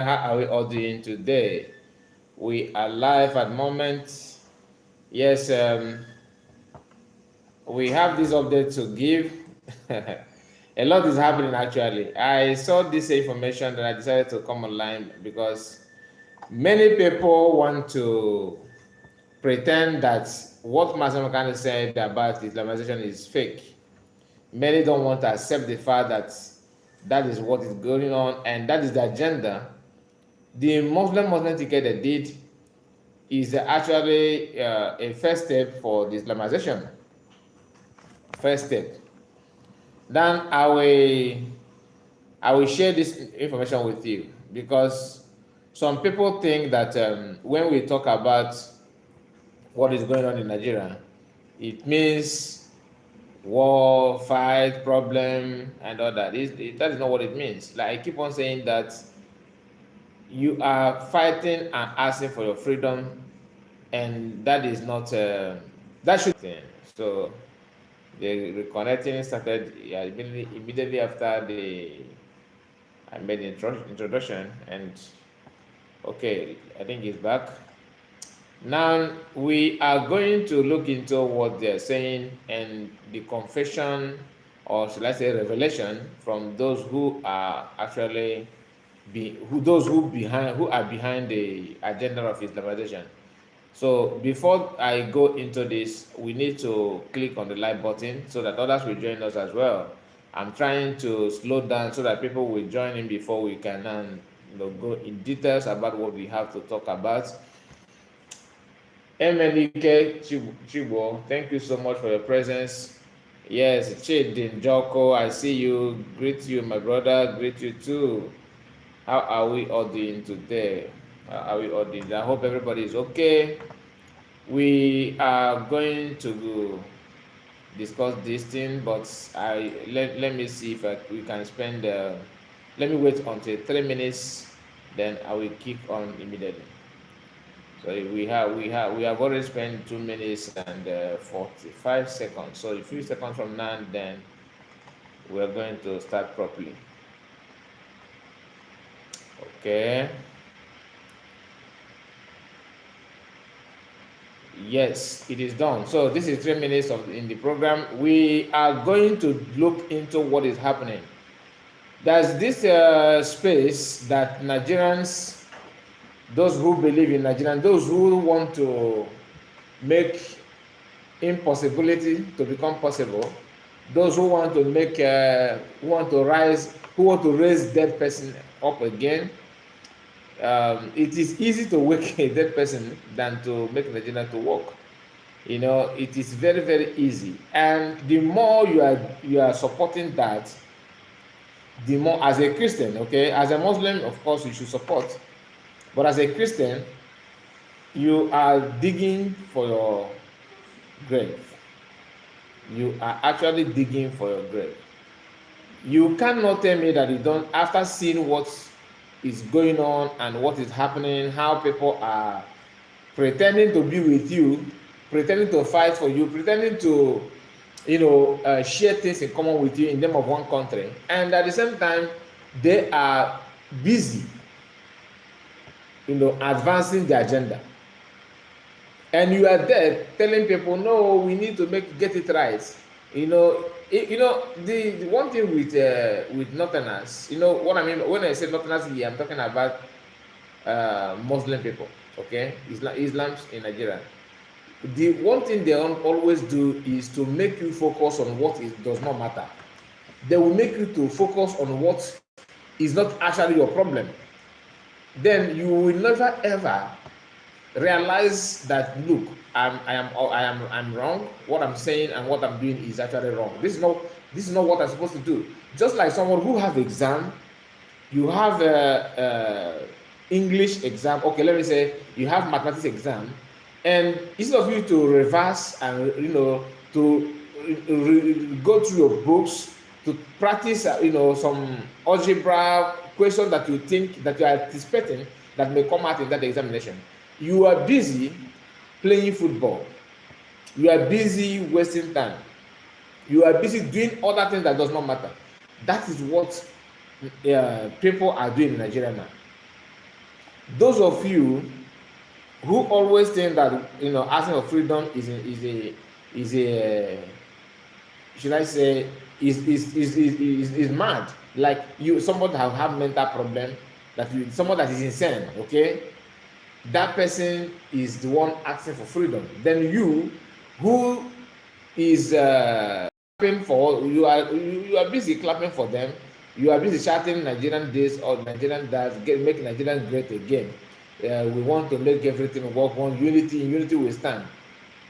How are we all doing today? We are live at the moment. Yes, we have this update to give. A lot is happening actually. I saw this information that I decided to come online because many people want to pretend that what Master Makani said about Islamization is fake. Many don't want to accept the fact that that is what is going on and that is the agenda. The Muslim ticket they did is actually a first step for the Islamization. First step. Then I will share this information with you because some people think that when we talk about what is going on in Nigeria, it means war, fight, problem, and all that. That is not what it means. Like I keep on saying that you are fighting and asking for your freedom, and that is not that should. So the reconnecting started immediately after I made the introduction, and okay, I think it's back. Now we are going to look into what they're saying and the confession, or should I say revelation, from those who are actually who are behind the agenda of Islamization. So before I go into this, we need to click on the like button so that others will join us as well. I'm trying to slow down so that people will join in before we can go in details about what we have to talk about. MNEK Chibo, thank you so much for your presence. Yes, Chidin Joko, I see you. Greet you, my brother. Greet you too. How are we all doing today? How are we all doing? I hope everybody is okay. We are going to discuss this thing, but let me see if we can spend. Let me wait until 3 minutes, then I will kick on immediately. So we have already spent 2 minutes and 45 seconds. So a few seconds from now, then we are going to start properly. Okay. Yes, it is done. So this is 3 minutes in the program. We are going to look into what is happening. There's this space that Nigerians, those who believe in Nigerian, those who want to make impossibility to become possible, those who want to make, who want to raise dead person up again. It is easy to wake a dead person than to make Nigeria to work. It is very, very easy. And the more you are supporting that, the more, as a Christian, okay, as a Muslim, of course, you should support. But as a Christian, you are digging for your grave. You are actually digging for your grave. You cannot tell me that you don't, after seeing what is going on and what is happening, how people are pretending to be with you, pretending to fight for you, pretending to share things in common with you in the name of one country, and at the same time they are busy advancing the agenda, and you are there telling people, no, we need to get it right. The one thing with Northerners, what I mean when I say Northerners here, I'm talking about Muslim people, okay, Islam's in Nigeria. The one thing they always do is to make you focus on what does not matter. They will make you to focus on what is not actually your problem. Then you will never ever realize that, look, I'm wrong. What I'm saying and what I'm doing is actually wrong. This is not what I'm supposed to do. Just like someone who have exam, you have a English exam. Okay, let me say you have mathematics exam, and instead of you to reverse and to go through your books to practice some algebra questions that you think that you are anticipating that may come out in that examination, you are busy playing football, you are busy wasting time, you are busy doing other things that does not matter. That is what people are doing in Nigeria now. Those of you who always think that asking for freedom is a should I say is mad, like you somebody have mental problem, that you someone that is insane, okay, that person is the one asking for freedom. Then you who is clapping for you are busy clapping for them, you are busy shouting Nigerian this or Nigerian that, make Nigerian great again. We want to make everything work, one unity, in unity we stand.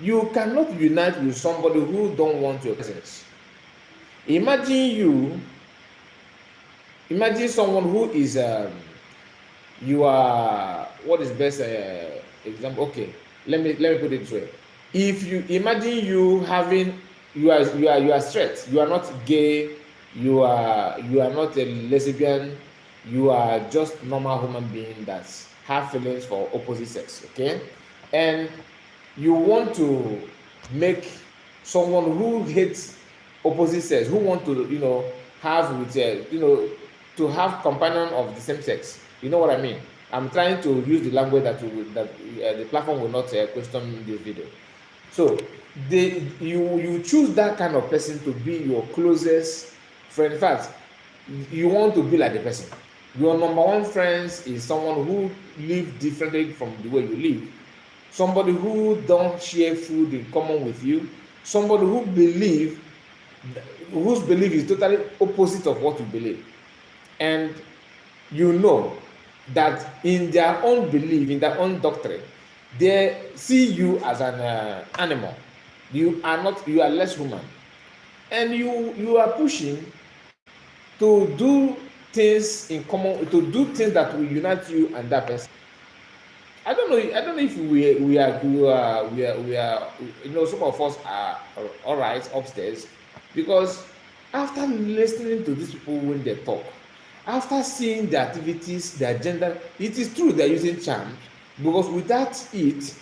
You cannot unite with somebody who don't want your presence. Imagine someone who is you are, what is best example, okay, let me put it this way. If you imagine you having, you are straight, you are not gay, you are not a lesbian, you are just normal human being that have feelings for opposite sex, okay, and you want to make someone who hates opposite sex, who want to have with to have companion of the same sex. You know what I mean? I'm trying to use the language that the platform will not question this video. So you choose that kind of person to be your closest friend. In fact, you want to be like the person. Your number one friends is someone who live differently from the way you live, somebody who don't share food in common with you, somebody whose belief is totally opposite of what you believe, and you know that in their own belief, in their own doctrine, they see you as an animal. You are not, you are less human, and you are pushing to do things in common, to do things that will unite you and that person. I don't know if we are some of us are all right upstairs, because after listening to these people when they talk, after seeing the activities, the agenda, it is true they're using charms, because without it,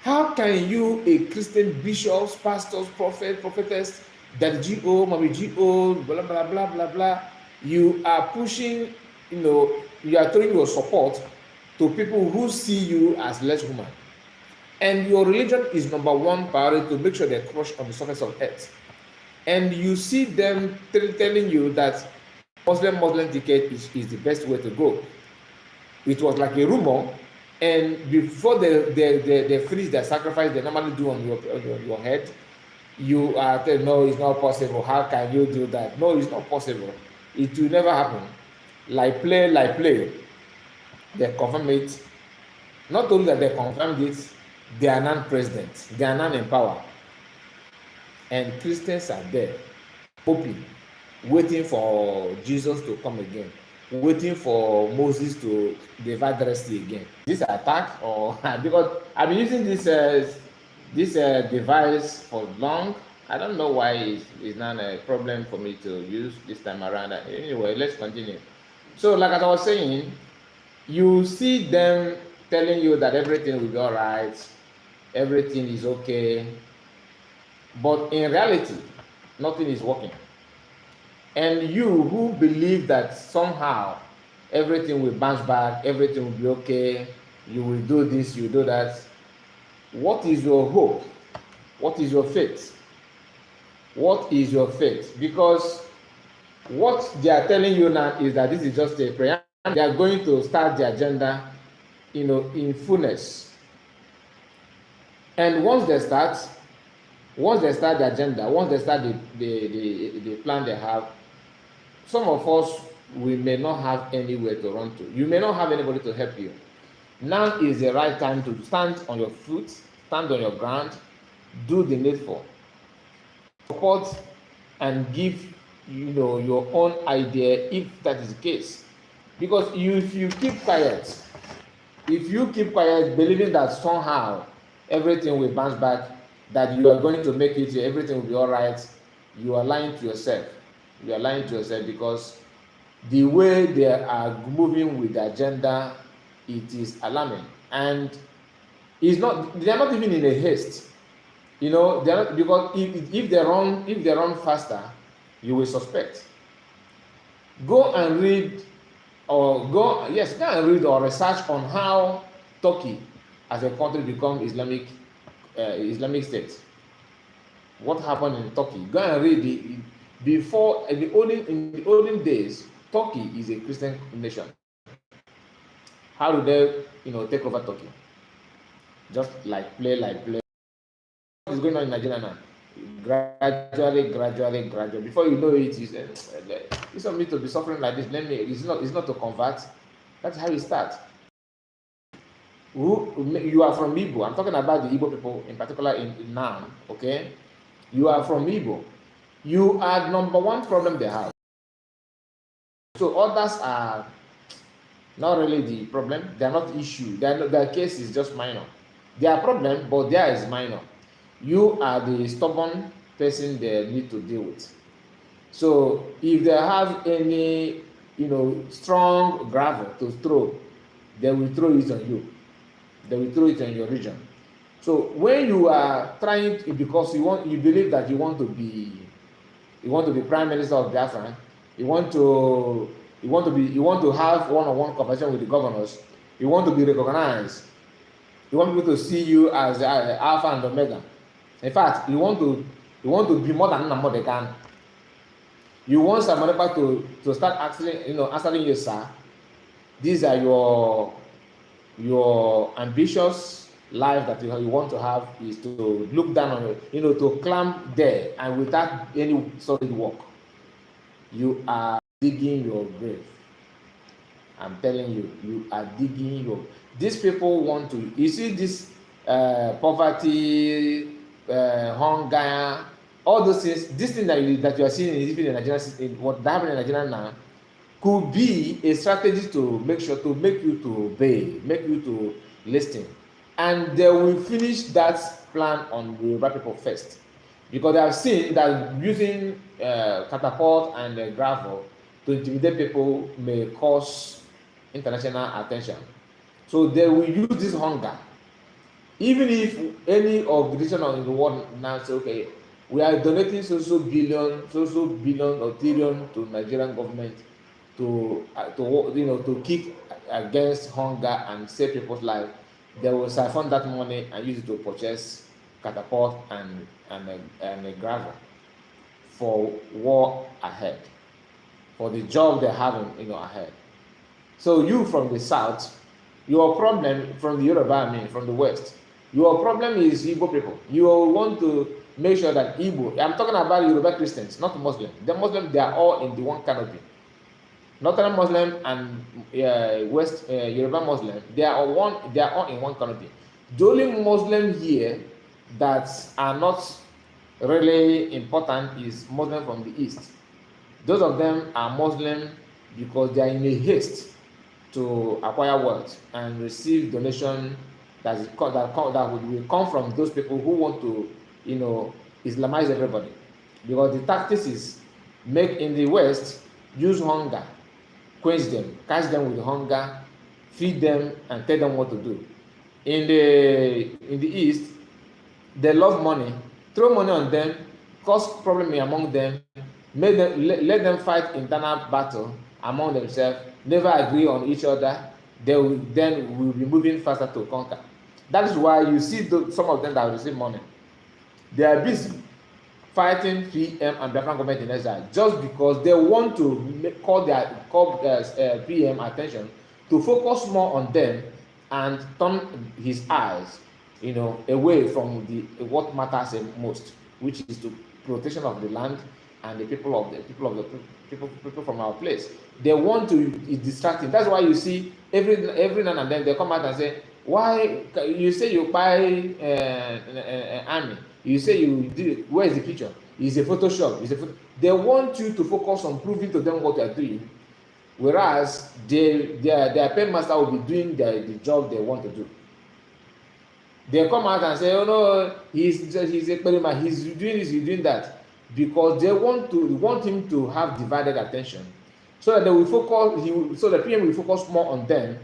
how can you, a Christian, bishops, pastors, prophetess, that GO, mommy GO, blah blah blah blah blah, you are pushing, you are throwing your support to people who see you as less human, and your religion is number one priority to make sure they crush on the surface of earth, and you see them telling you that Muslim ticket is the best way to go. It was like a rumor, and before they finish their sacrifice they normally do on your head, you are telling, no, it's not possible, how can you do that? No, it's not possible, it will never happen. Like play, they confirm it. Not only that they confirmed it, they are non-president, they are non in power, and Christians are there hoping, waiting for Jesus to come again, waiting for Moses to divide the Red Sea again. This attack, or because I've been using this device for long, I don't know why it's not a problem for me to use this time around. Anyway, let's continue. So, like as I was saying, you see them telling you that everything will be all right, everything is okay, but in reality, nothing is working. And you who believe that somehow everything will bounce back, everything will be okay, you will do this, you do that, what is your hope? What is your faith? What is your faith? Because what they are telling you now is that this is just a prayer. They are going to start the agenda, in fullness. And once they start the agenda, once they start the plan they have, some of us, we may not have anywhere to run to. You may not have anybody to help you. Now is the right time to stand on your foot, stand on your ground, do the needful. Support and give, your own idea if that is the case. Because if you keep quiet, believing that somehow everything will bounce back, that you are going to make it, everything will be all right, you are lying to yourself. You are lying to yourself, because the way they are moving with the agenda, it is alarming, and they are not even in a haste. They are not, because if they run faster, you will suspect. Go and read or go and read or research on how Turkey as a country become Islamic state. What happened in Turkey? Go and read before in the olden days. Turkey is a Christian nation. How do they take over Turkey? Just like play. What is going on in Nigeria now? Gradually. Before you know it, you say, it's not me to be suffering like this. It's not to convert. That's how it starts. You are from Igbo. I'm talking about the Igbo people in particular in now. Okay, you are from Igbo. You are number one problem they have. So others are not really the problem. They are not issue. Their case is just minor. Their problem, but theirs is minor. You are the stubborn person they need to deal with. So if they have any, strong gravel to throw, they will throw it on you. They will throw it on your region. So when you are trying to, because you believe that you want to be prime minister of Biafra, you want to have one-on-one conversation with the governors, you want to be recognized, you want people to see you as Alpha and Omega. In fact, you want to be more than number they can. You want somebody to start answering you, sir. These are your ambitious life that you want to have, is to look down on it, to climb there and without any solid work. You are digging your grave. I'm telling you, you are digging your. These people want to. You see this poverty, hunger, all those things. This thing that you are seeing even in Nigeria, what happened in Nigeria now, could be a strategy to make you to obey, make you to listen, and they will finish that plan on the Yoruba people first, because they have seen that using catapult and gravel to intimidate people may cause international attention. So they will use this hunger. Even if any organization in the world now say, okay, we are donating so billion or trillion to Nigerian government to kick against hunger and save people's lives, they will siphon that money and use it to purchase catapult and a gravel for war ahead, for the job they have ahead. So you from the south, your problem from the Yoruba, from the west, your problem is Igbo people. You want to make sure that Igbo, I'm talking about Yoruba Christians, not Muslim. The Muslim, they are all in the one canopy. Northern Muslim and West Yoruba Muslim, they are all in one canopy. The only Muslim here that are not really important is Muslim from the east. Those of them are Muslim because they are in a haste to acquire wealth and receive donation that will come from those people who want to, Islamize everybody. Because the tactics is make in the West, use hunger, quench them, catch them with hunger, feed them, and tell them what to do. In the East, they love money, throw money on them, cause problem among them, let them fight internal battle among themselves, never agree on each other. They will be moving faster to conquer. That is why you see some of them that receive money. They are busy fighting PM and Biafran government in exile just because they want to call PM attention to focus more on them and turn his eyes, away from what matters most, which is the protection of the land and the people from our place. They want to distract him. That's why you see every now and then they come out and say, why you say you buy an army? You say you did it. Where is the picture? It's a Photoshop. They want you to focus on proving to them what you are doing, whereas their paymaster will be doing the job they want to do. They come out and say, oh no, he's a experiment, he's doing this, he's doing that, because they want him to have divided attention, so that they will focus. So the PM will focus more on them,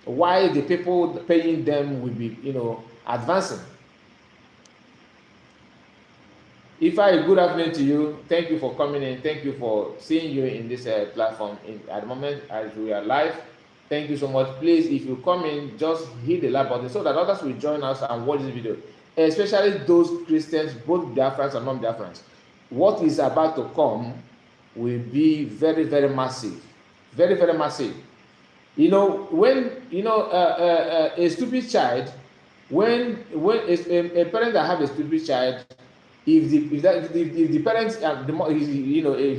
while the people paying them will be, advancing. Ifa, good afternoon to you. Thank you for coming in. Thank you for seeing you in this platform at the moment as we are live. Thank you so much. Please, if you come in, just hit the like button so that others will join us and watch this video, especially those Christians, both Biafrans and non-Biafrans. What is about to come will be very, very massive. Very, very massive. You know, when a stupid child, when a parent that have a stupid child, if the parents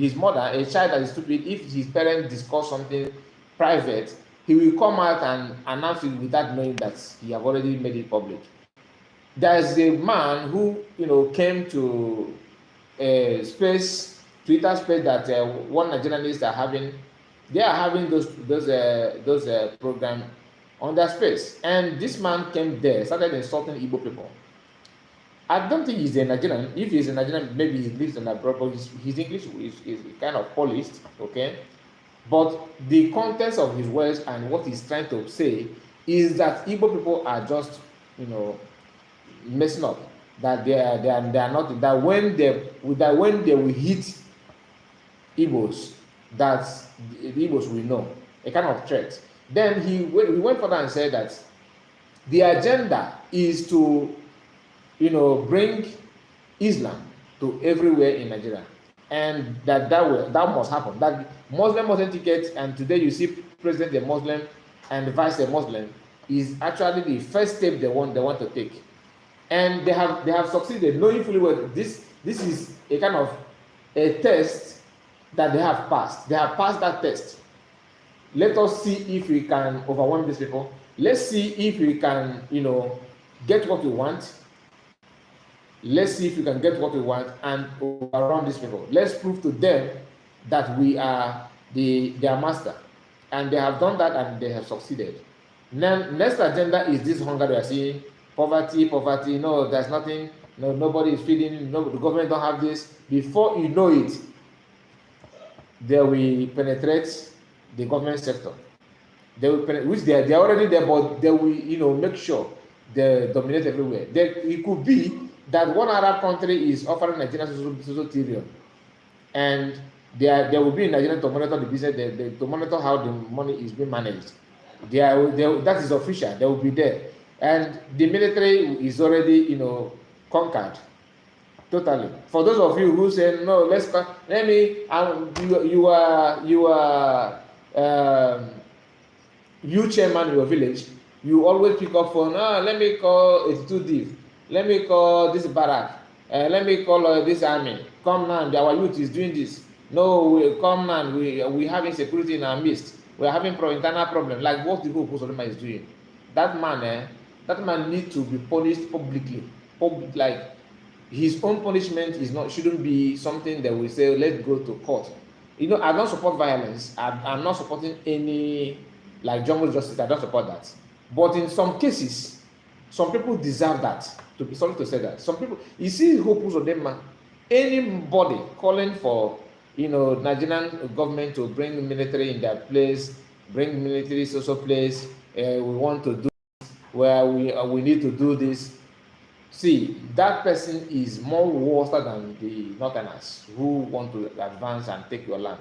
his mother, a child that is stupid, if his parents discuss something private, he will come out and announce it without knowing that he have already made it public. There's a man who came to a space, Twitter space, that one Nigerianists are having. They are having those program on their space, and this man came there, started insulting Igbo people. I don't think he's a Nigerian. If he's a Nigerian, maybe he lives in abroad, but his English is kind of polished, okay? But the context of his words and what he's trying to say is that Igbo people are just, messing up. That they are not, that when they will hit Igbos, that the Igbos will know, a kind of threat. Then he went further and said that the agenda is to bring Islam to everywhere in Nigeria, and that must happen. That Muslim authenticate, and today you see president a Muslim and the vice a Muslim, is actually the first step they want to take, and they have succeeded, knowing fully well this is a kind of a test that they have passed. They have passed that test. Let us see if we can overwhelm these people. Let's see if we can get what we want. Let's see if we can get what we want and overrun these people. Let's prove to them that we are their master. And they have done that and they have succeeded. Now, next agenda is this hunger we are seeing. Poverty. No, there's nothing. No, nobody is feeding. No, the government don't have this. Before you know it, they will penetrate the government sector. They will which they are already there, but they will make sure they dominate everywhere. It could be that one Arab country is offering Nigeria social trillion, and there will be in Nigeria to monitor the business, to monitor how the money is being managed. That is official. They will be there, and the military is already conquered totally. For those of you who say no, let me. You chairman in your village, you always pick up phone. Let me call 82 div. Let me call this barrack. Let me call this army. Come now, our youth is doing this. No, come man. We have insecurity in our midst. We are having internal problem. Like what the whole Solomon is doing. That man needs to be punished publicly. Like his own punishment shouldn't be something that we say let's go to court. I don't support violence. I'm not supporting any like jungle justice. I don't support that. But in some cases, some people deserve that. To be sorry to say that. Some people, you see who puts on them, man. Anybody calling for Nigerian government to bring military in their place, bring military social place, we want to do where we need to do this. See, that person is more worse than the northerners who want to advance and take your land.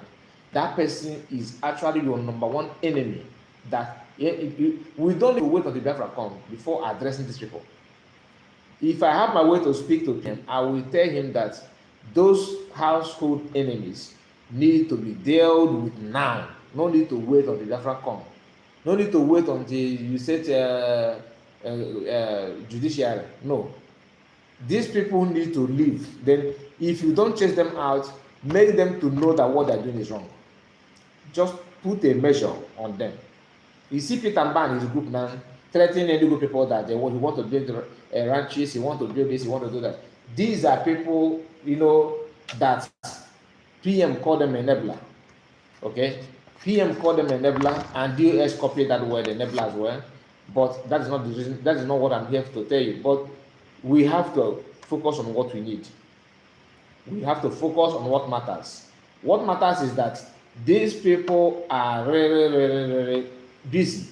That person is actually your number one enemy. That we don't need to wait until Biafra come before addressing these people. If I have my way to speak to him, I will tell him that those household enemies need to be dealt with now. No need to wait until Biafra come. No need to wait until you say judiciary. No. These people need to leave. Then if you don't chase them out, make them to know that what they're doing is wrong. Just put a measure on them. You see Peter Mban and his group now threatening any group people that he want to build ranches, he want to build this, he want to do that. These are people, that PM called them enabler. Okay? PM called them enabler, and DOS copied that word enabler as well. But that is not the reason, that is not what I'm here to tell you. But we have to focus on what we need. We have to focus on what matters. What matters is that these people are really, really, really busy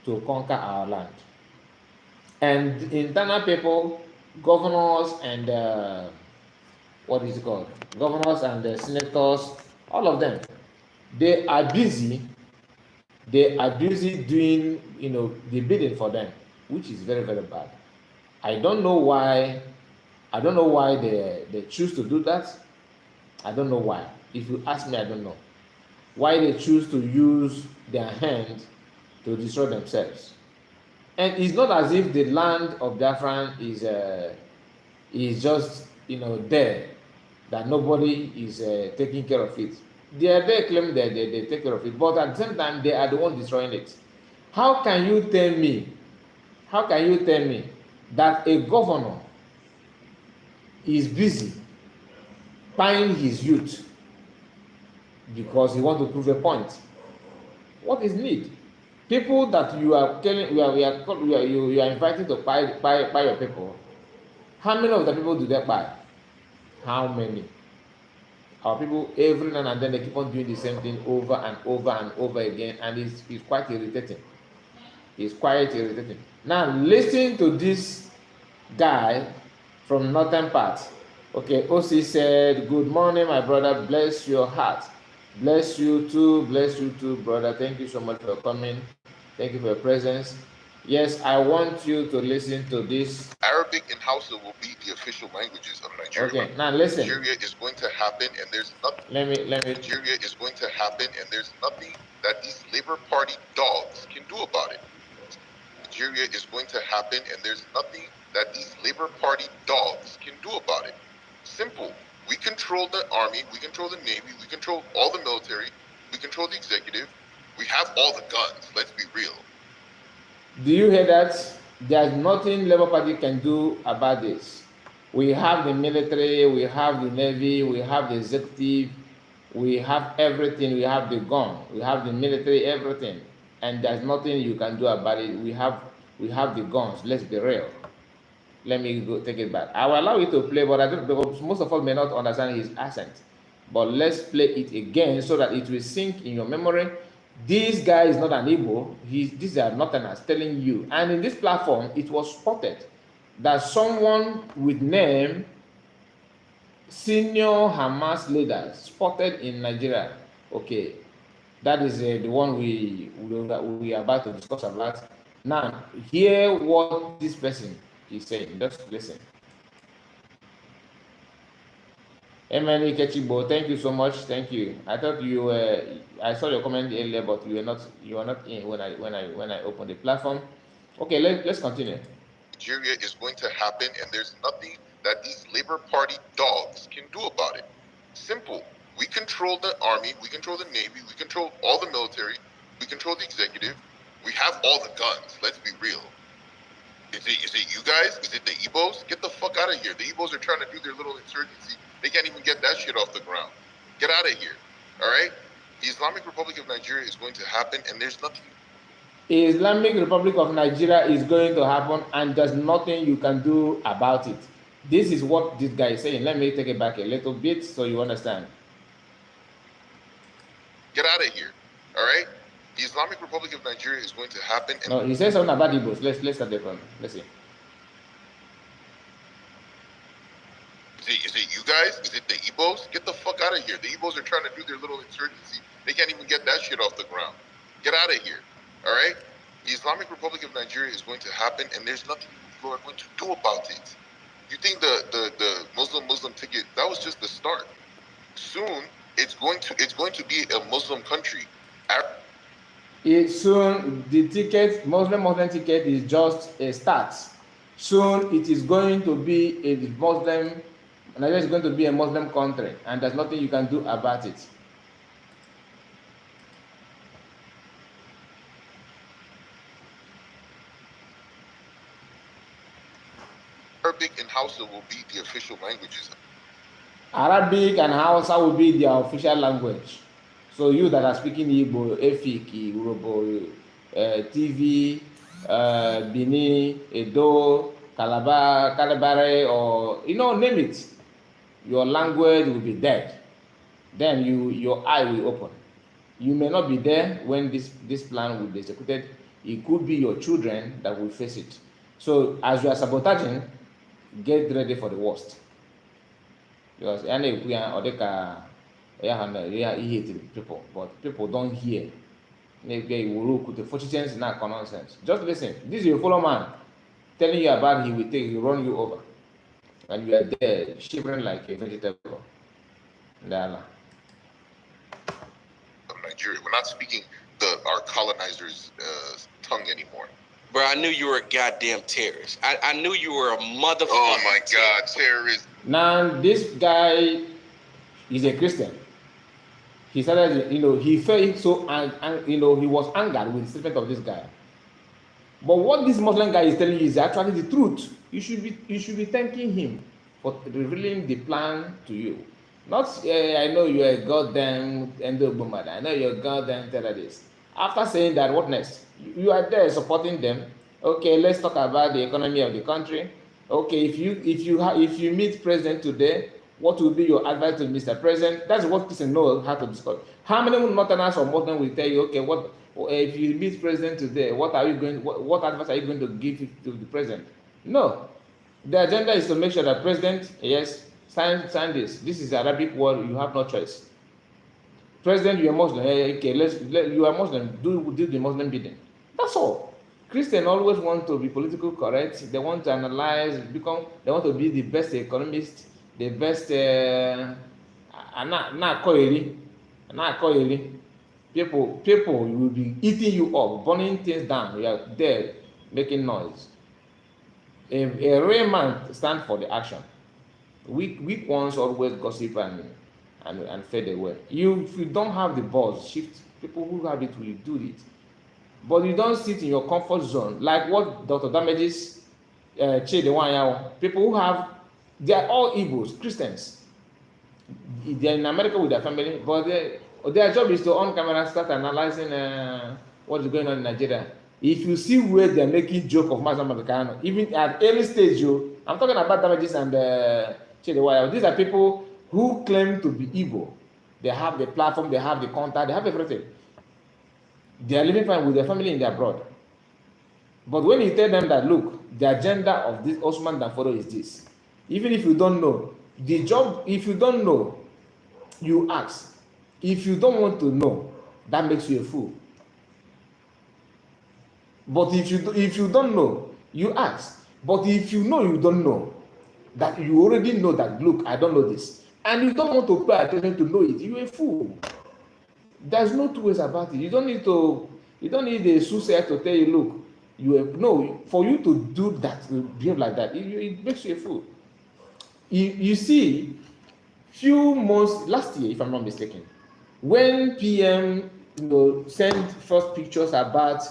to conquer our land. And internal people, governors and what is it called? Governors and the senators, all of them, they are busy. They are busy doing, the bidding for them, which is very, very bad. I don't know why. I don't know why they choose to do that. I don't know why. If you ask me, I don't know why they choose to use their hand to destroy themselves. And it's not as if the land of Biafran is just there, that nobody is taking care of it. They claim that they take care of it, but at the same time they are the one destroying it. How can you tell me that a governor is busy buying his youth because he wants to prove a point? What is need? People that you are telling, you are inviting to buy your people. How many of the people do they buy? How many? Our people, every now and then, they keep on doing the same thing over and over and over again, and it's quite irritating. It's quite irritating. Now, listen to this guy from northern part. Okay, OC said, "Good morning, my brother. Bless your heart. Bless you too, brother. Thank you so much for coming. Thank you for your presence. Yes, I want you to listen to this." Arabic and Hausa will be the official languages of Nigeria. Okay, now listen. Nigeria is going to happen, and there's nothing. Let me. Nigeria is going to happen, and there's nothing that these Labour Party dogs can do about it. Nigeria is going to happen, and there's nothing that these Labour Party dogs can do about it. Simple. We control the army, we control the navy, we control all the military, we control the executive, we have all the guns, let's be real. Do you hear that? There's nothing Labour Party can do about this. We have the military, we have the navy, we have the executive, we have everything, we have the gun, we have the military, everything. And there's nothing you can do about it. We have the guns, let's be real. Let me go take it back. I will allow you to play, but I don't, because most of us may not understand his accent. But let's play it again so that it will sink in your memory. This guy is not an Igbo. These are Northerners telling you. And in this platform, it was spotted that someone with name senior Hamas leader spotted in Nigeria. Okay, that is the one we are about to discuss about. Now, hear what this person is saying. Just listen. Emily Kechibo, thank you so much. Thank you. I thought you were. I saw your comment earlier, but you were not. You were not in when I opened the platform. Okay, let's continue. Nigeria is going to happen, and there's nothing that these Labour Party dogs can do about it. Simple. We control the army, we control the navy, we control all the military, we control the executive, we have all the guns. Let's be real. Is it you guys? Is it the Igbos? Get the fuck out of here. The Igbos are trying to do their little insurgency. They can't even get that shit off the ground. Get out of here. All right? The Islamic Republic of Nigeria is going to happen, and there's nothing. Islamic Republic of Nigeria is going to happen, and there's nothing you can do about it. This is what this guy is saying. Let me take it back a little bit so you understand. Get out of here. All right? The Islamic Republic of Nigeria is going to happen. And no, he says something about Igbos. Let's start there from. Let's see. Is it you guys? Is it the Igbos? Get the fuck out of here. The Igbos are trying to do their little insurgency. They can't even get that shit off the ground. Get out of here. All right? The Islamic Republic of Nigeria is going to happen, and there's nothing you are going to do about it. You think the Muslim ticket, that was just the start. Soon it's going to be a Muslim country. Soon the ticket, Muslim ticket, is just a start. Soon it is going to be a Muslim. Nigeria is going to be a Muslim country, and there's nothing you can do about it. Arabic and Hausa will be the official languages. Arabic and Hausa will be their official language. So you that are speaking Igbo, Efik, Urobo, TV, Bini, Edo, Calabar, Calabare, or name it. Your language will be dead. Then your eye will open. You may not be there when this plan will be executed. It could be your children that will face it. So as you are sabotaging, get ready for the worst. because ya na-ekwu ya ọ dịka ya ha na ya ihe to people, but people don't hear. Na-ekwu iwuru okwute fọchiche nsị na-akọ nonsense. Just listen. This is your fellow man telling you about he will take, he will run you over, and you are there shivering like a vegetable. Ndala. Nigeria. We're not speaking our colonizers' tongue anymore. Bro, I knew you were a goddamn terrorist. I knew you were a motherfucker. Oh my God, terrorist. Now this guy is a Christian. He started, he felt so, he was angered with the statement of this guy. But what this Muslim guy is telling you is actually the truth. You should be thanking him for revealing the plan to you. Not, I know you're a goddamn Endo-Bumada. I know you're a goddamn terrorist. After saying that, what next? You are there supporting them. Okay, let's talk about the economy of the country. Okay, if you meet President today, what will be your advice to Mr. President? That's what Christians know how to discuss. How many Northerners or Muslims will tell you, okay, what if you meet President today, what advice are you going to give to the President? No. The agenda is to make sure that President, yes, sign this. This is the Arabic word, you have no choice. President, you are Muslim. Okay, you are Muslim, do the Muslim bidding. That's all. Christians always want to be politically correct. They want to analyze, they want to be the best economist, the best people will be eating you up, burning things down. You are there making noise. A real man stands for the action. Weak ones always gossip and fade away. If you don't have the balls, shift. People who have it will do it. But you don't sit in your comfort zone, like what Dr. Damages people who they are all Igbos, Christians. They are in America with their family, but their job is to on camera start analyzing what is going on in Nigeria. If you see where they are making joke of Mazam Americano, even at early stage, I'm talking about Damages and Chidewaya. These are people who claim to be Igbo. They have the platform, they have the contact, they have everything. They are living fine with their family in their abroad. But when you tell them that, look, the agenda of this Osman Danforo is this. Even if you don't know, the job, if you don't know, you ask. If you don't want to know, that makes you a fool. But if you don't know, you ask. But if you know you don't know, that you already know that, look, I don't know this, and you don't want to pay attention to know it, you're a fool. There's no two ways about it. You don't need a soothsayer to tell you, look, for you to do that, to behave like that, it makes you a fool. You see, few months last year, if I'm not mistaken, when PM sent first pictures about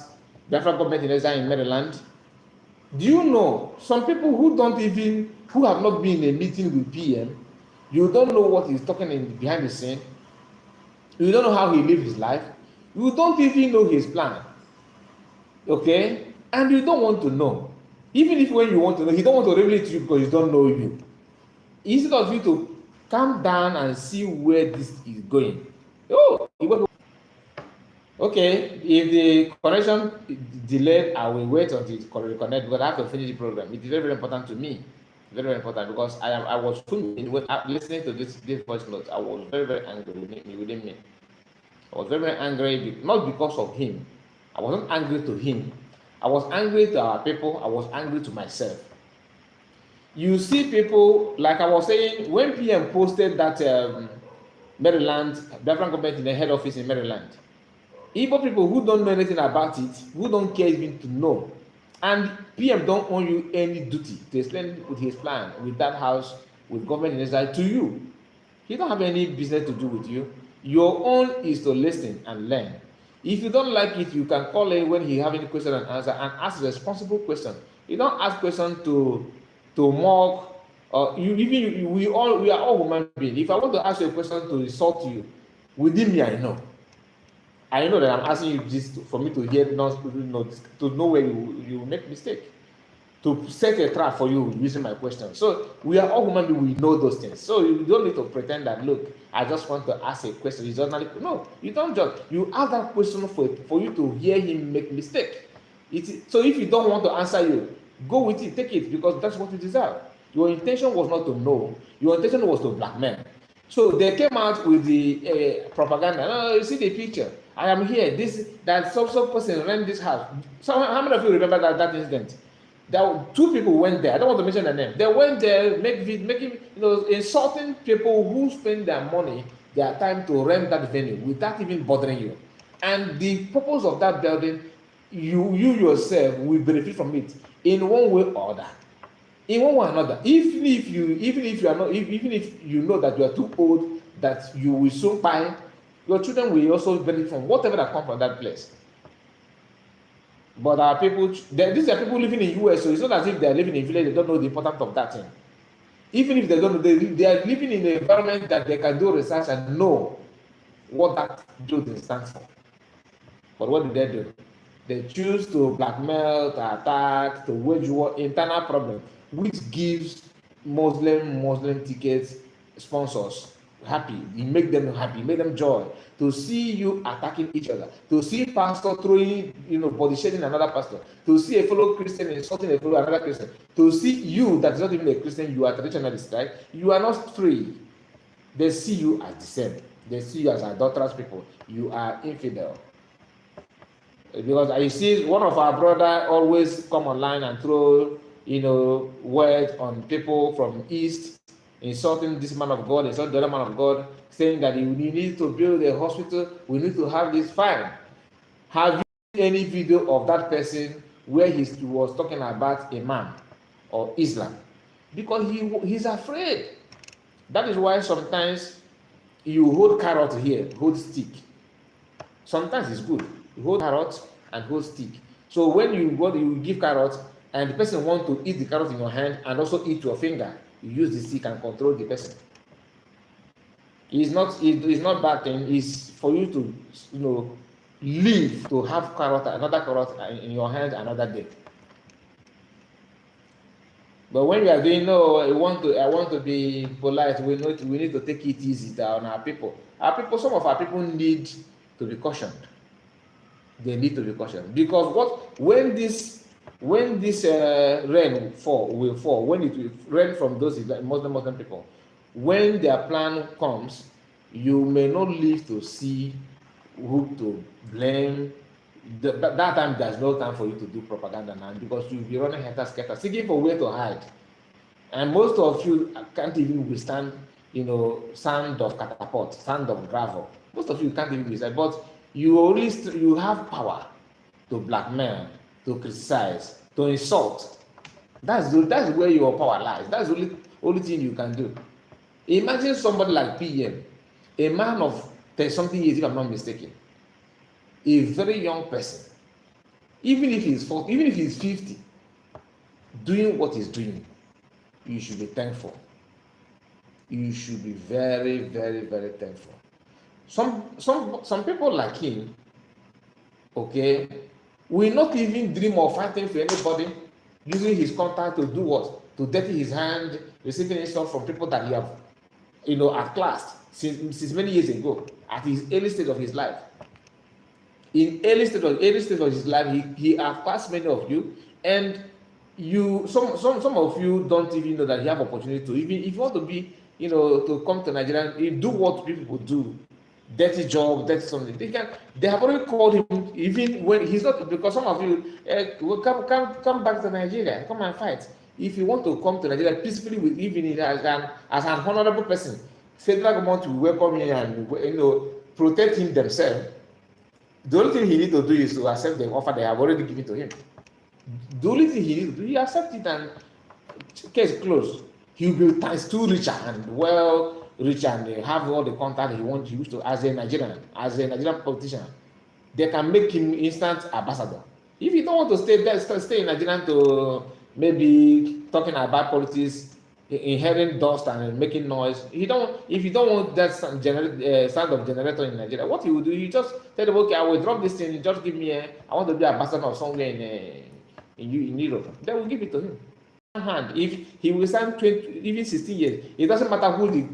Biafra government in exile in Maryland, do you know some people who have not been in a meeting with PM, you don't know what he's talking behind the scene, you don't know how he lives his life, you don't even know his plan, okay, and you don't want to know. Even if when you want to know, he don't want to reveal it to you because he don't know you. Instead of you to calm down and see where this is going. Okay, if the connection delayed, I will wait until it reconnect because I have to finish the program. It is very, very important to me. Very, very important because I was listening to this voice note. I was very, very angry within me. I was very, very angry, not because of him. I wasn't angry to him. I was angry to our people. I was angry to myself. You see people, like I was saying, when PM posted that Maryland, Biafra government in the head office in Maryland, Igbo people who don't know anything about it, who don't care even to know, and PM don't owe you any duty to explain with his plan, with that house, with government in exile to you. He don't have any business to do with you. Your own is to listen and learn. If you don't like it, you can call him when he have any question and answer, and ask a responsible question. You don't ask questions to mock, or we are all human beings. If I want to ask you a question to insult you, within me, I know that I'm asking you this for me to hear, not to know where you make mistake, to set a trap for you using my question. So we are all human beings. We know those things. So you don't need to pretend that, look, I just want to ask a question. You just no, you don't judge. You ask that question for you to hear him make mistake. So if you don't want to answer you, go with it, take it, because that's what you deserve. Your intention was not to know. Your intention was to blackmail. So they came out with the propaganda. No, you see the picture. I am here. This that some person ran this house. So how many of you remember that incident? There two people went there. I don't want to mention their name. They went there, making insulting people who spend their money, their time to rent that venue without even bothering you. And the purpose of that building, you yourself will benefit from it in one way or other. In one way or another, even if you are not, even if you know that you are too old, that you will soon buy, your children will also benefit from whatever that comes from that place. But our people, these are people living in US, so it's not as if they are living in village, they don't know the importance of that thing. Even if they don't know, they are living in an environment that they can do research and know what that building stands for. But what do? They choose to blackmail, to attack, to wage war, internal problem, which gives Muslim tickets sponsors happy. You make them happy, make them joy to see you attacking each other, to see pastor throwing, body shaming another pastor, to see a fellow Christian insulting a fellow another Christian, to see you that is not even a Christian, you are traditionalist, right? You are not free. They see you as the same. They see you as adulterous people. You are infidel. Because I see one of our brother always come online and throw, word on people from East, insulting this man of God, insulting the other man of God, saying that we need to build a hospital, we need to have this. Fine. Have you seen any video of that person where he was talking about Imam or Islam? Because he's afraid. That is why sometimes you hold carrot here, hold stick. Sometimes it's good. You hold carrot and hold stick. So when you give carrot and the person wants to eat the carrot in your hand and also eat your finger, you use the stick and control the person. It's not bad thing. It's for you to live to have another carrot in your hand another day. But when you are doing I want to be polite, we need to take it easy on our people. Some of our people need to be cautioned. They need to be cautioned because when this rain will fall, when it will rain from those Muslim people, when their plan comes, you may not live to see who to blame. That time there's no time for you to do propaganda now because you'll be running helter-skelter, seeking for where to hide, and most of you can't even withstand, sand of catapult, sand of gravel. Most of you can't even withstand, but you have power to blackmail, to criticize, to insult. That's where your power lies. That's the only thing you can do. Imagine somebody like PM, a man of 30-something years, if I'm not mistaken, a very young person, even if he's 40, even if he's 50, doing what he's doing, you should be thankful. You should be very, very, very thankful. Some people like him, okay, will not even dream of fighting for anybody, using his contact to do what? To dirty his hand, receiving insult from people that he have, outclassed since many years ago, at his early stage of his life. In early stage of his life, he outclassed many of you, and some of you don't even know that you have opportunity to, even if you want to be, to come to Nigeria, you do what people do. Dirty job, dirty something. They have already called him, even when he's not, because some of you will come back to Nigeria, come and fight. If you want to come to Nigeria peacefully, even as an honorable person, federal government will welcome him and protect him themselves. The only thing he needs to do is to accept the offer they have already given to him. The only thing he needs to do, he accept it and case closed. He will be times 2 richer and rich and have all the contact he wants to use to as a Nigerian politician. They can make him instant ambassador. If you don't want to stay there, stay in Nigeria to maybe talking about politics, inhaling dust and making noise. If you don't want that sound of generator in Nigeria, what he will do, you just tell them, okay, I will drop this thing, just give me I want to be ambassador of somewhere in Europe. They will give it to him. Hand, if he will stand 20, even 16 years, it doesn't matter who the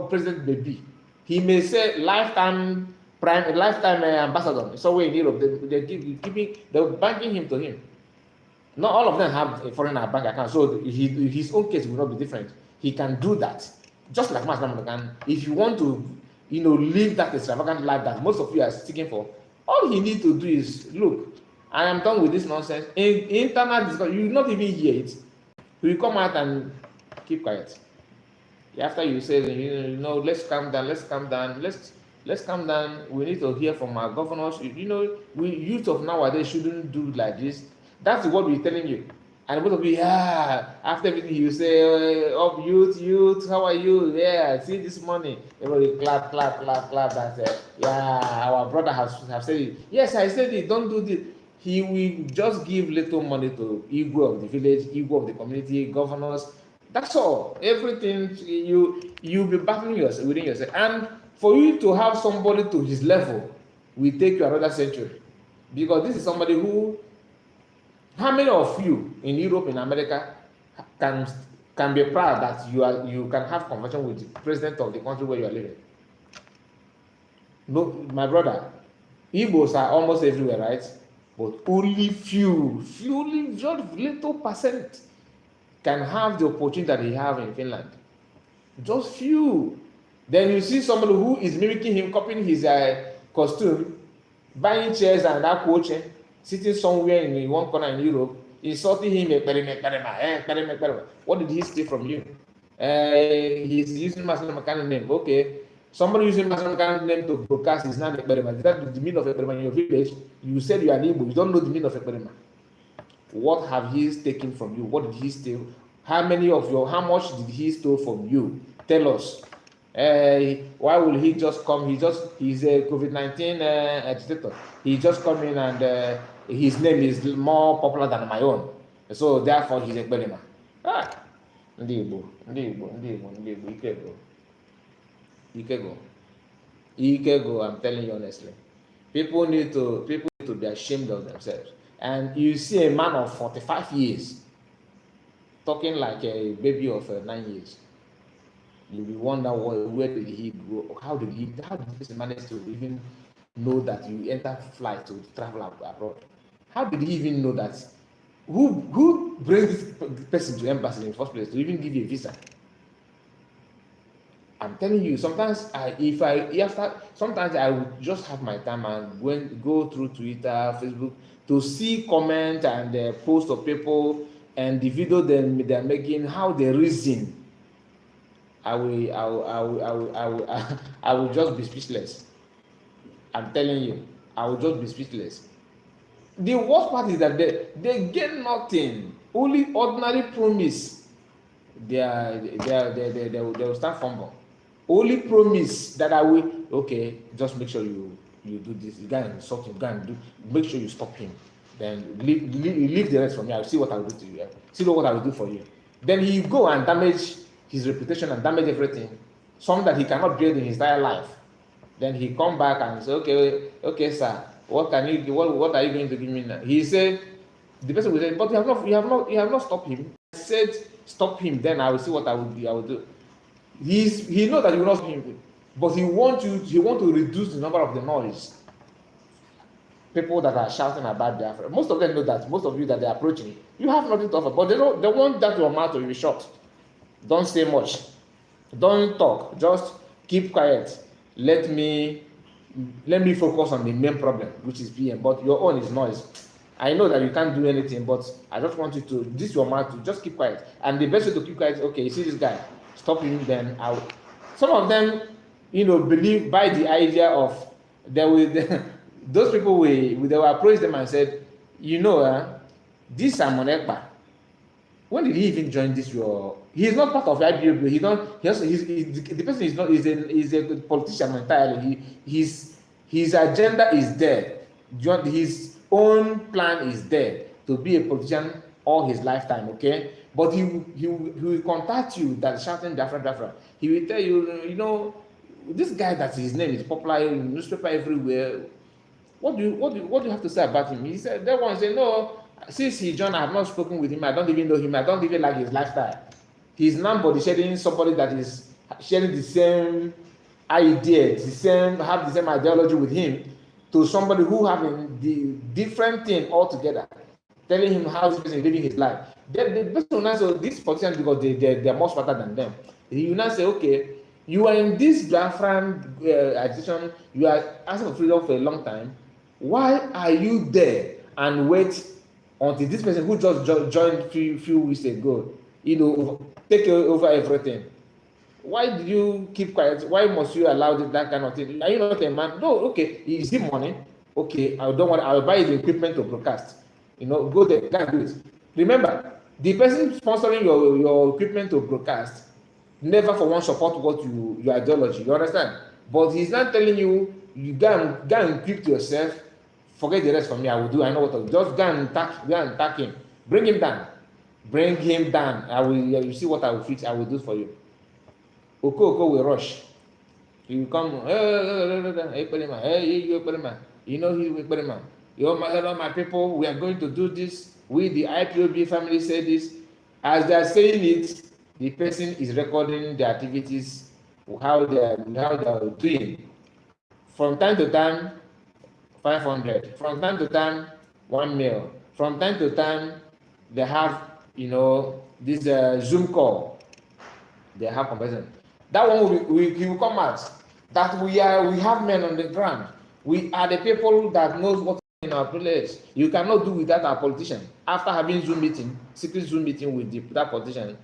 president may be. He may say lifetime ambassador somewhere in Europe. They're banking him to him. Not all of them have a foreign bank account, so his own case will not be different. He can do that, just like Master can. If you want to, live that extravagant life that most of you are seeking for, all he needs to do is look. I am done with this nonsense. In internal discussion, you will not even hear it. He will come out and keep quiet. After you say, let's calm down, let's calm down, let's calm down. We need to hear from our governors. We youth of nowadays shouldn't do like this. That's what we're telling you. And both of you, after everything you say, oh, youth, how are you? Yeah, see this morning. Everybody clap. That's it. Yeah, our brother have said it. Yes, I said it. Don't do this. He will just give little money to Igwe of the village, Igwe of the community, governors. That's all. Everything you'll be battling within yourself. And for you to have somebody to his level will take you another century. Because this is somebody who, how many of you in Europe, in America, can be proud that you can have conversation with the president of the country where you are living? No, my brother, Igbos are almost everywhere, right? But only few, just little percent can have the opportunity that he have in Finland. Just few. Then you see somebody who is mimicking him, copying his costume, buying chairs and that coaching, sitting somewhere in one corner in Europe, insulting him. What did he steal from you? He's using Master Mechanic name. Okay. Somebody using Master Mechanic name to broadcast is not Ekperima. Is that the meaning of Ekperima in your village? You said you are an Igbo. You don't know the meaning of Ekperima. What have he taken from you? What did he steal? How much did he steal from you? Tell us. Why will he just come? He's a COVID-19 agitator. He just come in and his name is more popular than my own. So therefore he's a Ekperima. Ndị Igbo, Ike go, I'm telling you honestly. People need to be ashamed of themselves. And you see a man of 45 years talking like a baby of 9 years. You will wonder where did he grow? How did this manage to even know that you enter flight to travel abroad? How did he even know that? Who brings this person to embassy in the first place to even give you a visa? I'm telling you, sometimes I would just have my time and go through Twitter, Facebook to see comment and post of people and the video they're making, how they reason. I will just be speechless. I'm telling you, I will just be speechless. The worst part is that they get nothing, only ordinary promise. They will start fumble. Only promise that I will, okay, just make sure you do this. You go and insult him, make sure you stop him. Then leave the rest for me. I'll see what I will do to you. See what I will do for you. Then he go and damage his reputation and damage everything, something that he cannot build in his entire life. Then he come back and say, okay, sir, what are you going to give me now? He said, the person will say, but you have not stopped him. I said, stop him, then I will see what I will do. He knows that you will not stop him, but he want to reduce the number of the noise. People that are shouting about Biafra. Most of them know that. Most of you that they are approaching, you have nothing to offer, but they want that your mouth to be shut. Don't say much. Don't talk. Just keep quiet. Let me focus on the main problem, which is PM. But your own is noise. I know that you can't do anything, but I just want you to, this your mouth, to just keep quiet. And the best way to keep quiet is, okay, you see this guy, stop him, then out. Some of them, believe by the idea of those people they will approach them and said, this Simon Ekpa, when did he even join this? He's not part of IBO. The person is a politician entirely. His agenda is there. His own plan is there to be a politician all his lifetime, okay? But he will contact you that shouting Biafra. He will tell you, this guy that his name is popular in newspaper everywhere. What do you have to say about him? He said, that one said, no, since he joined, I have not spoken with him. I don't even know him. I don't even like his lifestyle. He's now body sharing somebody that is sharing the same idea, have the same ideology with him, to somebody who having the different thing altogether. telling him how this person is living his life. Then the person will now say, this politician, because they're more smarter than them. He will now say, okay, you are in this Biafran agitation, you are asking for freedom for a long time. Why are you there and wait until this person who just joined few weeks ago, take over everything? Why did you keep quiet? Why must you allow that kind of thing? Are you not a man? No, okay, is it money? Okay, I don't want, I'll buy the equipment to broadcast. Go there, go and do it. Remember, the person sponsoring your equipment to broadcast never for one support what your ideology. You understand? But he's not telling you, you go and equip yourself, forget the rest from me, I will do, I know what to do. Just go and attack him. Bring him down. Bring him down. You see what I will fix, I will do for you. Oko will rush. He will come, hey, you Ekperima. Hello, my people, we are going to do this. We, the IPOB family, say this. As they are saying it, the person is recording the activities, how they are doing. From time to time, 500. From time to time, 1 mil. From time to time, they have, this Zoom call. They have conversation. That one he will come out that we have men on the ground. We are the people that knows what in our place. You cannot do without our politician. After having secret Zoom meeting with that politician,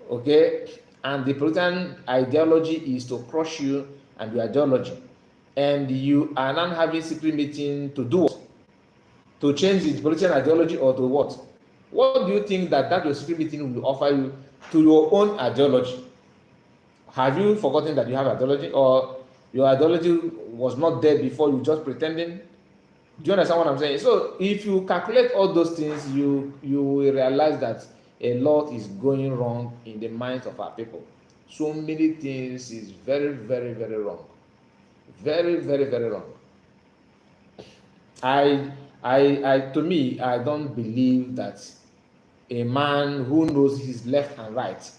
okay, and the politician ideology is to crush you and your ideology, and you are not having secret meeting to do what? To change the political ideology or to what? What do you think that your secret meeting will offer you to your own ideology? Have you forgotten that you have ideology, or your ideology was not there before, you just pretending? Do you understand what I'm saying? So if you calculate all those things, you will realize that a lot is going wrong in the minds of our people. So many things is very, very, very wrong. Very, very, very wrong. To me, I don't believe that a man who knows his left and right,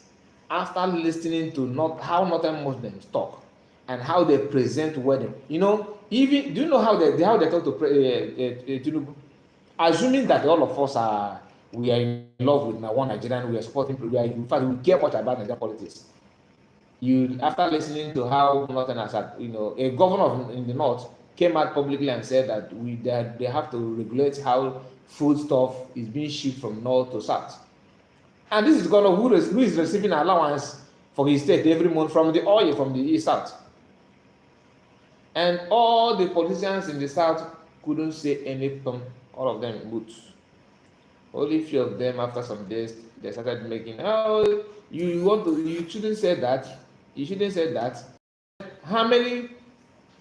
after listening to how northern Muslims talk and how they present wedding, even, do you know how they talk to Tinubu? Assuming that all of us we are in love with one Nigerian, we are supporting, in fact, we care much about Nigerian politics. After listening to how northerners a governor in the north came out publicly and said that they have to regulate how food stuff is being shipped from north to south. And this is governor who is receiving allowance for his state every month from the oil from the east south. And all the politicians in the south couldn't say anything. All of them mute. Only few of them, after some days, they started making, you shouldn't say that. You shouldn't say that. How many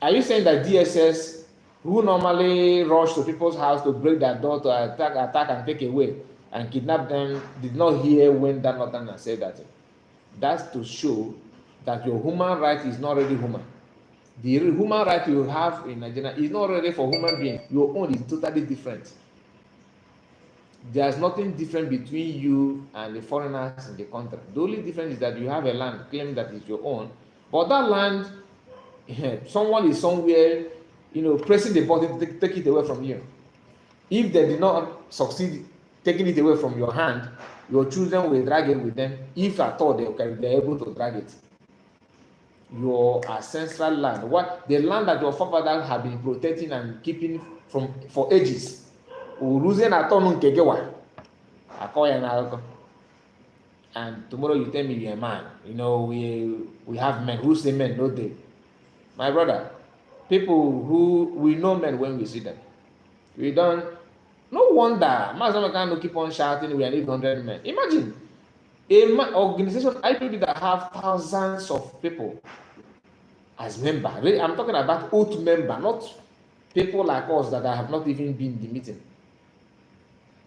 are you saying that DSS, who normally rush to people's house to break their door to attack and take away and kidnap them, did not hear when that northerner said that? That's to show that your human right is not really human. The human right you have in Nigeria is not really for human beings. Your own is totally different. There's nothing different between you and the foreigners in the country. The only difference is that you have a land claim that is your own, but that land, someone is somewhere, pressing the button to take it away from you. If they did not succeed taking it away from your hand, your children will drag it with them. If at all they're able to drag it. Your ancestral land, the land that your forefathers have been protecting and keeping for ages. And tomorrow you tell me you're a man. We have men. Who say men? No, they. My brother, people who we know men when we see them. We don't. No wonder Mazama can keep on shouting. We need 100 men. Imagine organization IPB that have thousands of people as member. I'm talking about oath member, not people like us that have not even been in the meeting.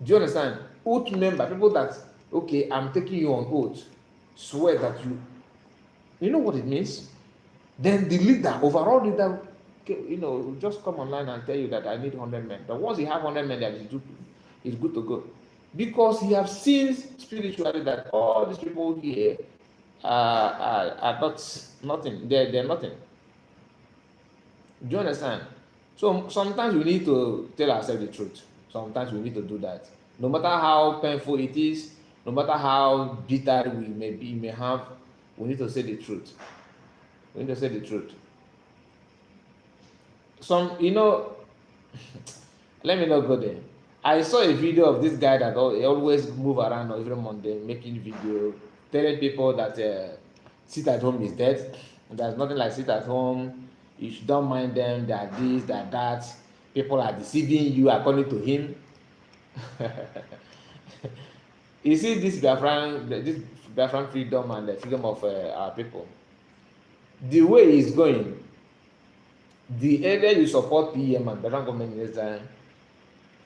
Do you understand? Oath member, people that, okay, I'm taking you on oath, swear that you know what it means? Then the leader, overall leader, just come online and tell you that I need 100 men. But once you have 100 men, that is good to go. Because he has seen spiritually that all these people here are nothing. They're nothing. Do you understand? So sometimes we need to tell ourselves the truth. Sometimes we need to do that. No matter how painful it is, no matter how bitter we may have, we need to say the truth. We need to say the truth. Let me not go there. I saw a video of this guy that always move around every Monday making video, telling people that sit at home is dead. There's nothing like sit at home. You don't mind them. They are this, they are that. People are deceiving you according to him. You see this Biafran freedom and the freedom of our people. The way it's going, the area you support PM and Biafran government minister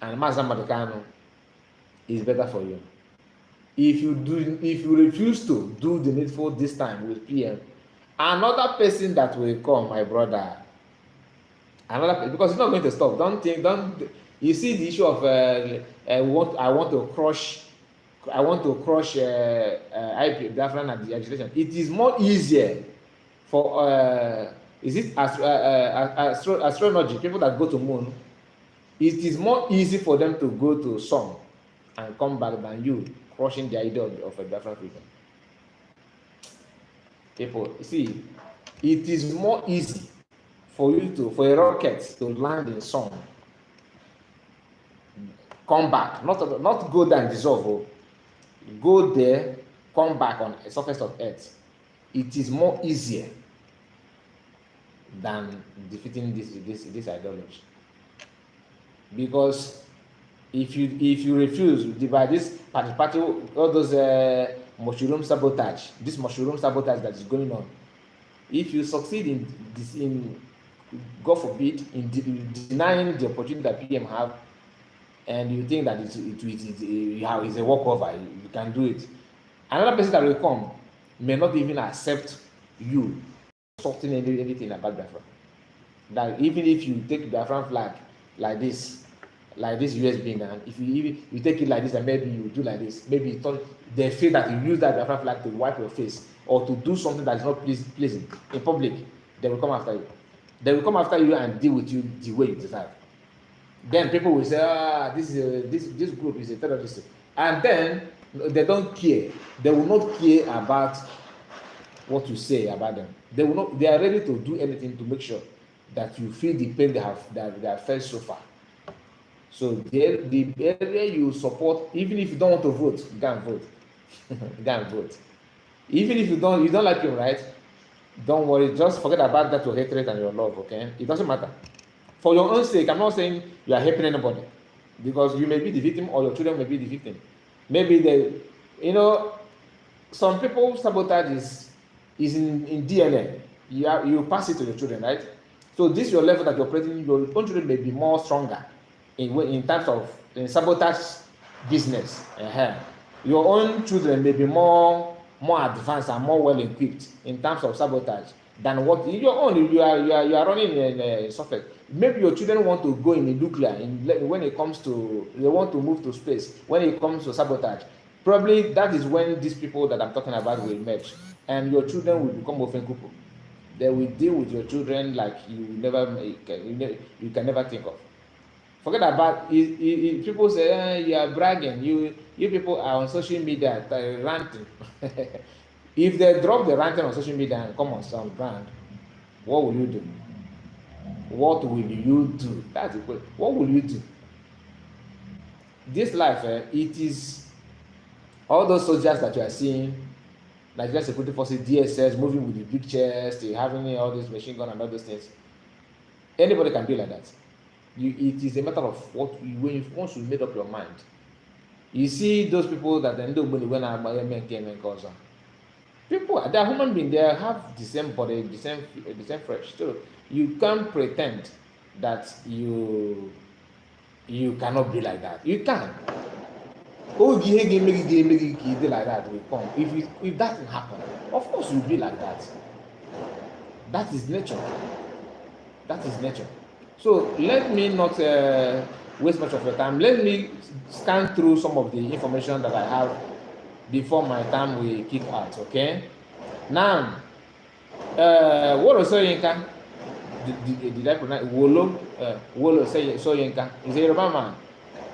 and Mazen Madikano is better for you. If you refuse to do the needful this time with PM, another person that will come, my brother, because it's not going to stop. You see the issue of I want to crush IP Biafran and the agitation. It is more easier for astrology, people that go to moon. It is more easy for them to go to sun and come back than you crushing the idea of a Biafran freedom. People, see, it is more easy for a rocket to land in sun, come back, not go there and dissolve, go there, come back on the surface of Earth. It is more easier than defeating this ideology. Because if you refuse by this party, all those mushroom sabotage that is going on, if you succeed in God forbid in denying the opportunity that PM have, and you think that it's a walkover, you can do it, another person that will come may not even accept you talking anything about Biafra. That even if you take the Biafran flag like this USB, and if you take it like this, and maybe you do like this, maybe they feel that you use that Biafran flag to wipe your face or to do something that is not pleasing in public, they will come after you. They will come after you and deal with you the way you deserve. Then people will say, this group is a terrorist, and then they don't care. They will not care about what you say about them. They will not. They are ready to do anything to make sure that you feel the pain they have felt so far. So the area you support, even if you don't want to vote, go and vote. Go and vote. Even if you don't like him, right? Don't worry. Just forget about that, your hatred and your love. Okay, it doesn't matter. For your own sake, I'm not saying you are helping anybody, because you may be the victim or your children may be the victim. Maybe some people sabotage is in DNA. You pass it to your children, right? So this your level that you're operating, your own children may be more stronger in terms of sabotage business. Your own children may be more advanced and more well equipped in terms of sabotage than what your own. You are running in software. Maybe your children want to go in the nuclear when it comes to, they want to move to space. When it comes to sabotage, probably that is when these people that I'm talking about will emerge, and your children will become offensive. They will deal with your children like you can never think of. Forget about it. People say you are bragging. You people are on social media ranting. If they drop the ranting on social media and come on some brand, what will you do? What will you do? That's the question. What will you do? This life, it is all those soldiers that you are seeing, Nigerian Security Forces, DSS, moving with the big chest, having all this machine gun and all those things. Anybody can be like that. It is a matter of once you made up your mind. You see those people that they don't when men came and cause them. People, they are human beings. They have the same body, the same flesh. So you can't pretend that you cannot be like that. You can. Make it like that will come. If that will happen, of course you'll be like that. That is nature. That is nature. So let me not waste much of your time. Let me scan through some of the information that I have before my time will kick out. Okay. Now, Wolo Soyinka, did I pronounce Wolo Soyinka? He's a Yoruba man.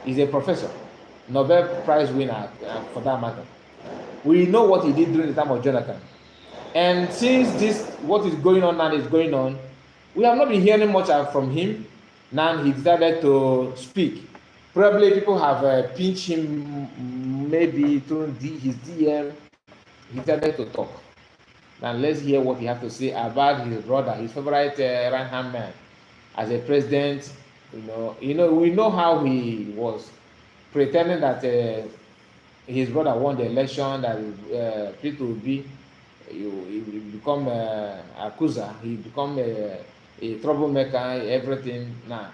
He's a professor. Nobel Prize winner for that matter. We know what he did during the time of Jonathan. And since this, what is going on now is going on, we have not been hearing much from him. Now he decided to speak. Probably people have pinched him, maybe through his DM. He decided to talk. Now let's hear what he has to say about his brother, his favorite right-hand man, as a president. We know how he was pretending that his brother won the election, that Peter Obi, he become accuser, he become a troublemaker, everything. Now,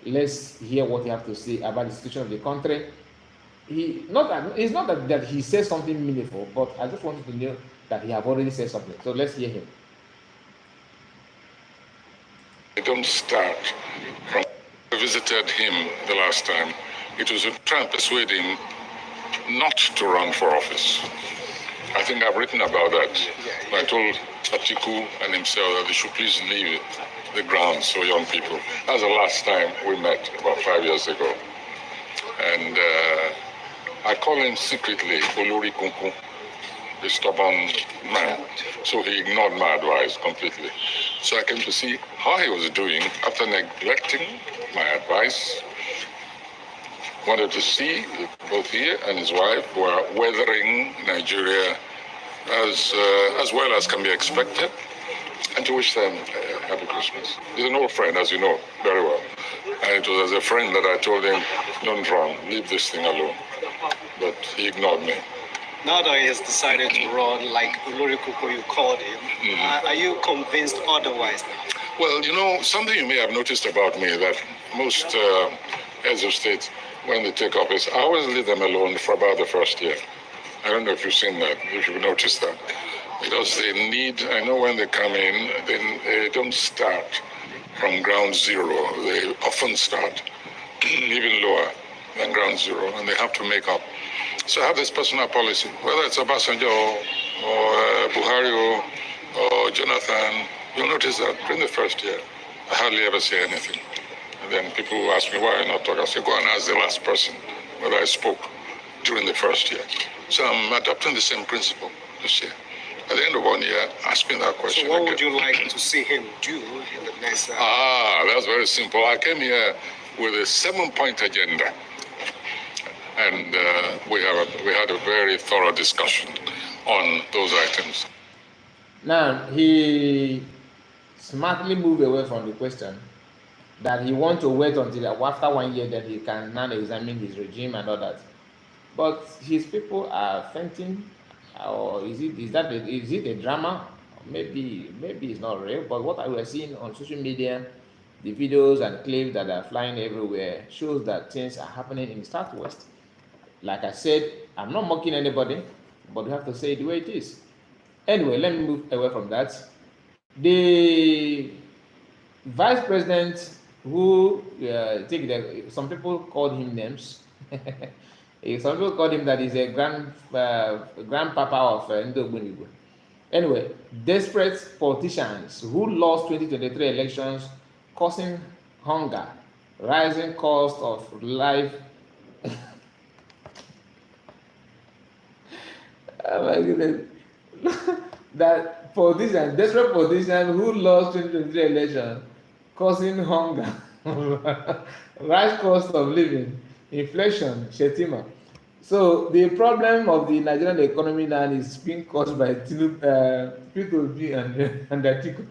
let's hear what he has to say about the situation of the country. It's not that he says something meaningful, but I just wanted to know that he have already said something. So let's hear him. I don't start from I visited him the last time. It was to try and persuade him not to run for office. I think I've written about that. I told Atiku and himself that they should please leave the grounds for young people. That was the last time we met about 5 years ago. And I call him secretly Olori Kunku, a stubborn man. So he ignored my advice completely. So I came to see how he was doing after neglecting my advice. Wanted to see if both he and his wife were weathering Nigeria as well as can be expected, and to wish them happy Christmas. He's an old friend, as you know very well. And it was as a friend that I told him, don't run, leave this thing alone. But he ignored me. Now that he has decided to run, like Olori Kuku you called him, are you convinced otherwise now? Well, something you may have noticed about me that most heads of state, when they take office, I always leave them alone for about the first year. I don't know if you've seen that, if you've noticed that. Because I know when they come in, they don't start from ground zero. They often start even lower than ground zero, and they have to make up. So I have this personal policy, whether it's Obasanjo or Buhari or Jonathan, you'll notice that during the first year, I hardly ever say anything. And then people will ask me, why I not talk? I say, go and ask the last person whether I spoke during the first year. So I'm adopting the same principle this year. At the end of 1 year, ask me that question. So what would you like to see him do in the next that's very simple. I came here with a 7-point agenda. And we had a very thorough discussion on those items. Now, he smartly moved away from the question that he wants to wait until after 1 year that he can now examine his regime and all that. But his people are fainting, or is it a drama? Maybe it's not real. But what I was seeing on social media, the videos and clips that are flying everywhere shows that things are happening in the Southwest. Like I said, I'm not mocking anybody, but we have to say it the way it is. Anyway, let me move away from that. The vice president, who some people called him names. Some people called him that he's a grandpapa of Ndogbenigwe. Anyway, desperate politicians who lost 2023 elections, causing hunger, rising cost of life. Oh my goodness. That desperate politician who lost 2023 election, causing hunger, rise cost of living, inflation, shetima. So the problem of the Nigerian economy now is being caused by people and Atiku.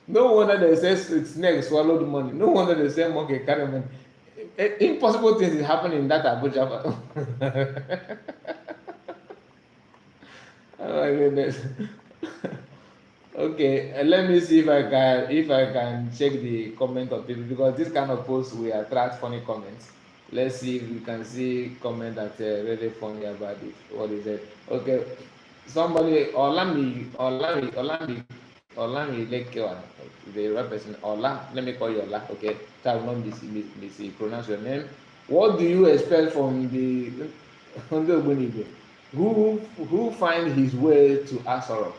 No wonder they say snake swallowed money. No wonder they say monkey carry money. Impossible things is happening in that Abuja. Oh my goodness. Okay, let me see if I can check the comment of people, because this kind of post will attract funny comments. Let's see if we can see comment that really funny about it. What is it? Okay, somebody Olami Lekewa, the right person. Ola, let me call you Ola. Okay, so I will not mispronounce your name. What do you expect from the who find his way to Asarok?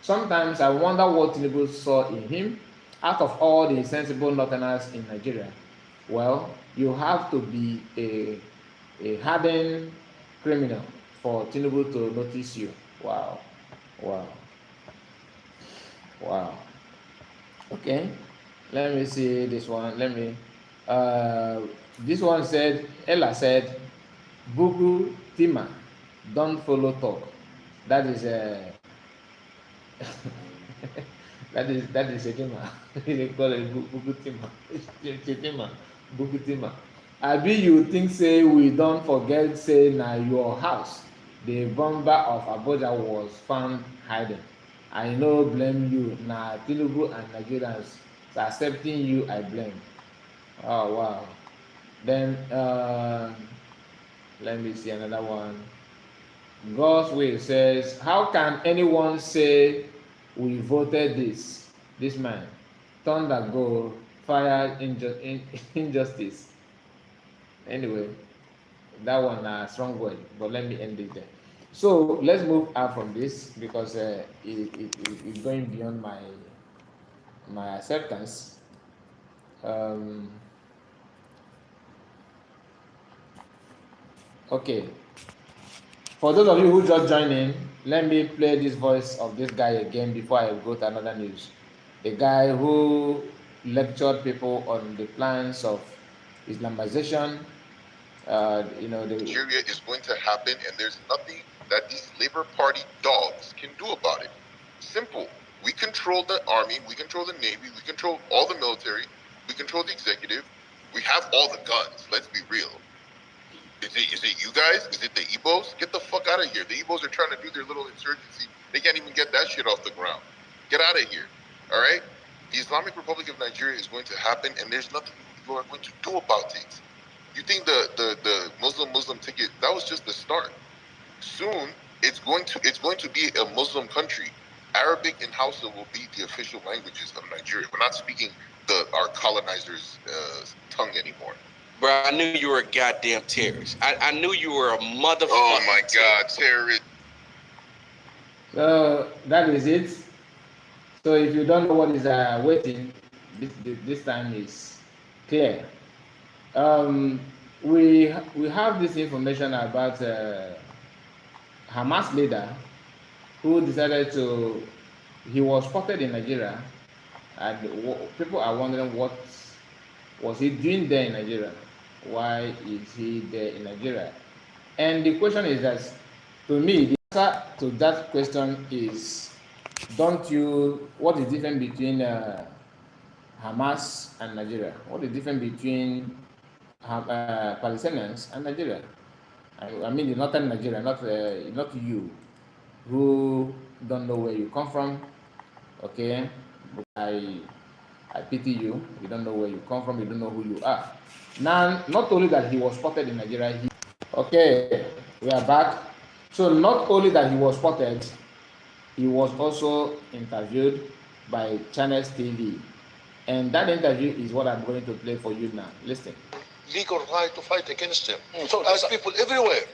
Sometimes I wonder what Tinubu saw in him out of all the sensible northerners in Nigeria, well, you have to be a hardened criminal for Tinubu to notice you. Wow, wow, wow. Okay, let me see this one. Let me. This one said, Ella said, Bugu Tima, don't follow talk. That is a that is a Tima. They call it Bugu Tima. Tima, Bugu Tima. Abi you think say we don't forget say na your house the bomber of Abuja was found hiding. I no blame you. Na Tinubu and Nigerians accepting you I blame. Oh wow. Then let me see another one. God's will says, how can anyone say we voted this man? Thunder go, fire injustice. Anyway, that one strong word, but let me end it there. So let's move out from this because it's going beyond my acceptance. Okay. For those of you who just joined in, let me play this voice of this guy again before I go to another news. The guy who lectured people on the plans of Islamization. Nigeria is going to happen, and there's nothing that these Labour Party dogs can do about it. Simple. We control the army, we control the navy, we control all the military, we control the executive, we have all the guns. Let's be real. Is it you guys? Is it the Igbos? Get the fuck out of here. The Igbos are trying to do their little insurgency. They can't even get that shit off the ground. Get out of here. All right? The Islamic Republic of Nigeria is going to happen, and there's nothing you are going to do about it. You think the Muslim ticket, that was just the start. Soon it's going to be a Muslim country. Arabic and Hausa will be the official languages of Nigeria. We're not speaking our colonizers' tongue anymore. Bro, I knew you were a goddamn terrorist. I knew you were a motherfucker. Oh my God, terrorist. So that is it. So if you don't know what is waiting, this time is clear. We have this information about Hamas leader who decided he was spotted in Nigeria, and people are wondering what was he doing there in Nigeria? Why is he there in Nigeria? And the question is that, to me, the answer to that question is, what is the difference between Hamas and Nigeria? What is the difference between Palestinians and Nigeria? I mean the northern Nigeria, not you, who don't know where you come from. Okay, I pity you. You don't know where you come from. You don't know who you are. Now, not only that he was spotted in Nigeria. Okay, we are back. So not only that he was spotted, he was also interviewed by Channels TV, and that interview is what I'm going to play for you now. Listen. Legal right to fight against him. As people everywhere.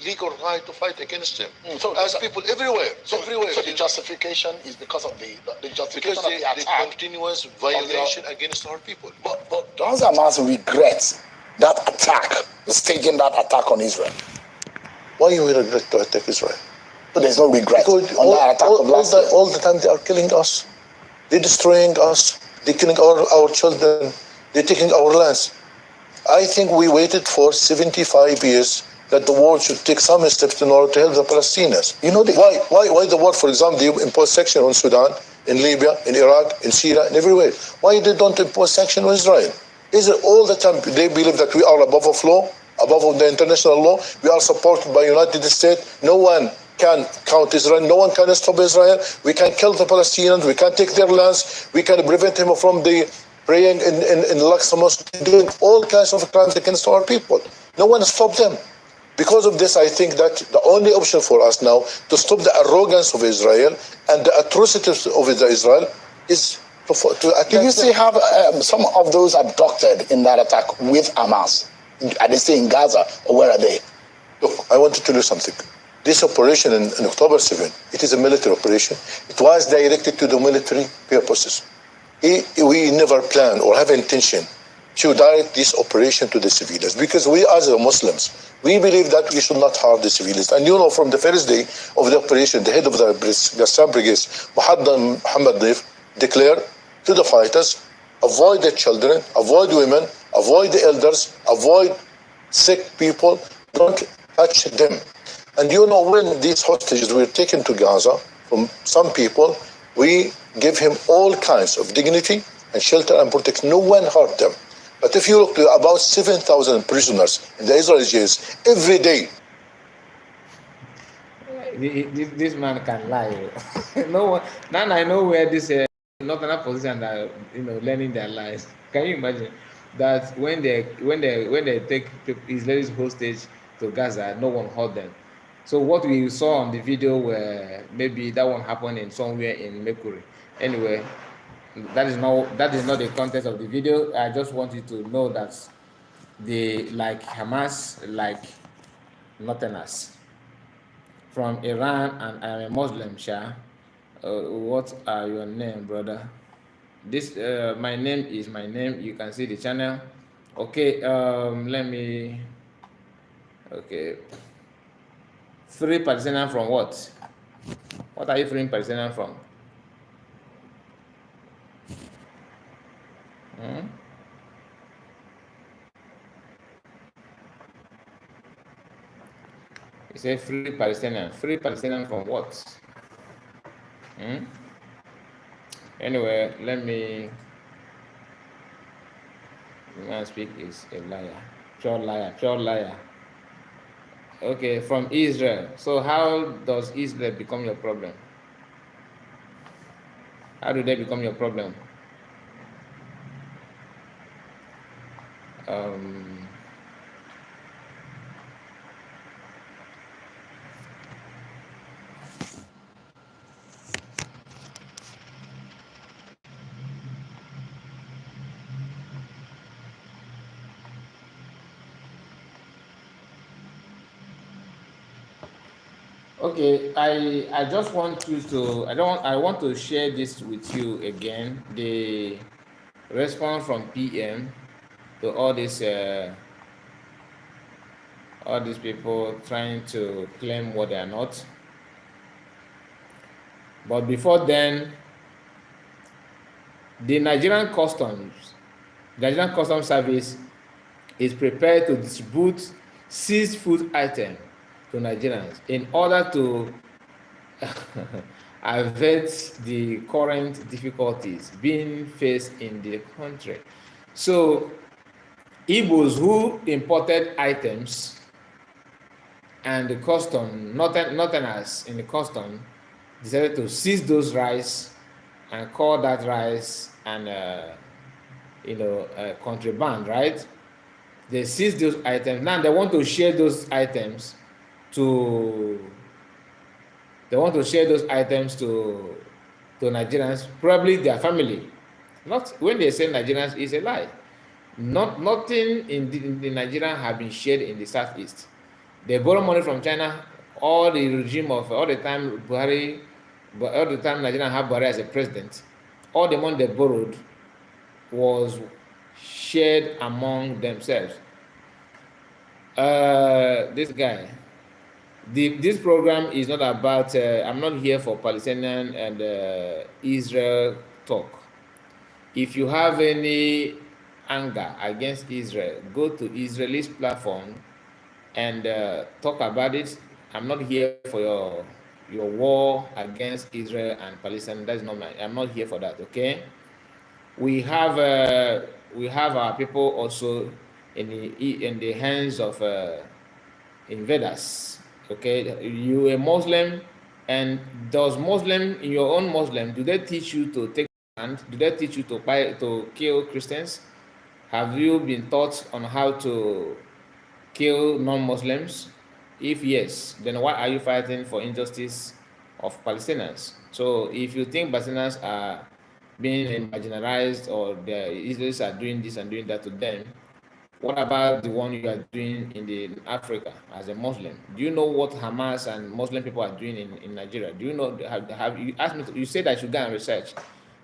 Legal right to fight against him. As people everywhere. So the justification is because of the justification of the attack. The continuous violation against our people. But does Hamas regret that attack, staging that attack on Israel? Why you will regret to attack Israel? So there's no regret because on that attack of last year. All the time they are killing us. They're destroying us. They're killing our children. They're taking our lands. I think we waited for 75 years that the world should take some steps in order to help the Palestinians. You know why the world, for example, they impose sanctions on Sudan, in Libya, in Iraq, in Syria, and everywhere. Why they don't impose sanctions on Israel? Israel all the time they believe that we are above the law, above the international law. We are supported by United States. No one can count Israel. No one can stop Israel. We can kill the Palestinians. We can take their lands. We can prevent them from the praying in Al-Aqsa Mosque, doing all kinds of crimes against our people. No one stopped them. Because of this, I think that the only option for us now to stop the arrogance of Israel and the atrocities of Israel is to attack. Do you still have some of those abducted in that attack with Hamas? Are they still in Gaza, or where are they? Look, I want to tell you something. This operation in October 7, it is a military operation. It was directed to the military purposes. we never plan or have intention to direct this operation to the civilians, because we as Muslims, we believe that we should not harm the civilians. And you know, from the first day of the operation, the head of the Gassam Brigade, Muhammad Naif, declared to the fighters, avoid the children, avoid women, avoid the elders, avoid sick people, don't touch them. And you know, when these hostages were taken to Gaza from some people, we give him all kinds of dignity and shelter and protection. No one hurt them. But if you look to about 7,000 prisoners in the Israeli jails every day. This man can lie. No one. Now I know where this northern position are, learning their lies. Can you imagine that when they take Israelis hostage to Gaza, no one hurt them? So what we saw on the video where maybe that one happened in somewhere in Mercury. Anyway, that is not the context of the video. I just want you to know that they like Hamas, like Northerners from Iran, and I'm a Muslim, Shah. What are your name, brother? This my name is my name. You can see the channel. Okay, let me. Okay, free Palestinian from what? What are you freeing Palestinian from? You say free Palestinian. Free Palestinian from what? Anyway, let me. The man speak is a liar, pure liar, pure liar. Okay, from Israel. So how does Israel become your problem? How do they become your problem? Okay, I just want you to I want to share this with you again. The response from PM to all these people trying to claim what they are not. But before then, the Nigerian Customs Service is prepared to distribute seized food items to Nigerians in order to avert the current difficulties being faced in the country. So Igbos who imported items and the custom, northerners in the custom, decided to seize those rice and call that rice and contraband, right? They seized those items. Now they want to share those items to Nigerians, probably their family. Not when they say Nigerians, is a lie. Nothing in the Nigerian have been shared in the southeast. They borrow money from China. All the time Nigerian have Buhari as a president, all the money they borrowed was shared among themselves. This guy. This program is not about. I'm not here for Palestinian and Israel talk. If you have any anger against Israel, go to Israeli's platform and talk about it. I'm not here for your war against Israel and Palestine. That's not I'm not here for that. Okay. We have our people also in the hands of invaders. Okay, you a Muslim, and does Muslim in your own Muslim, do they teach you to take land? Do they teach you to kill Christians? Have you been taught on how to kill non-Muslims? If yes, then why are you fighting for injustice of Palestinians? So if you think Palestinians are being marginalized or the Israelis are doing this and doing that to them, what about the one you are doing in Africa as a Muslim? Do you know what Hamas and Muslim people are doing in Nigeria? Do you know? Have you asked me? You said I should go and research.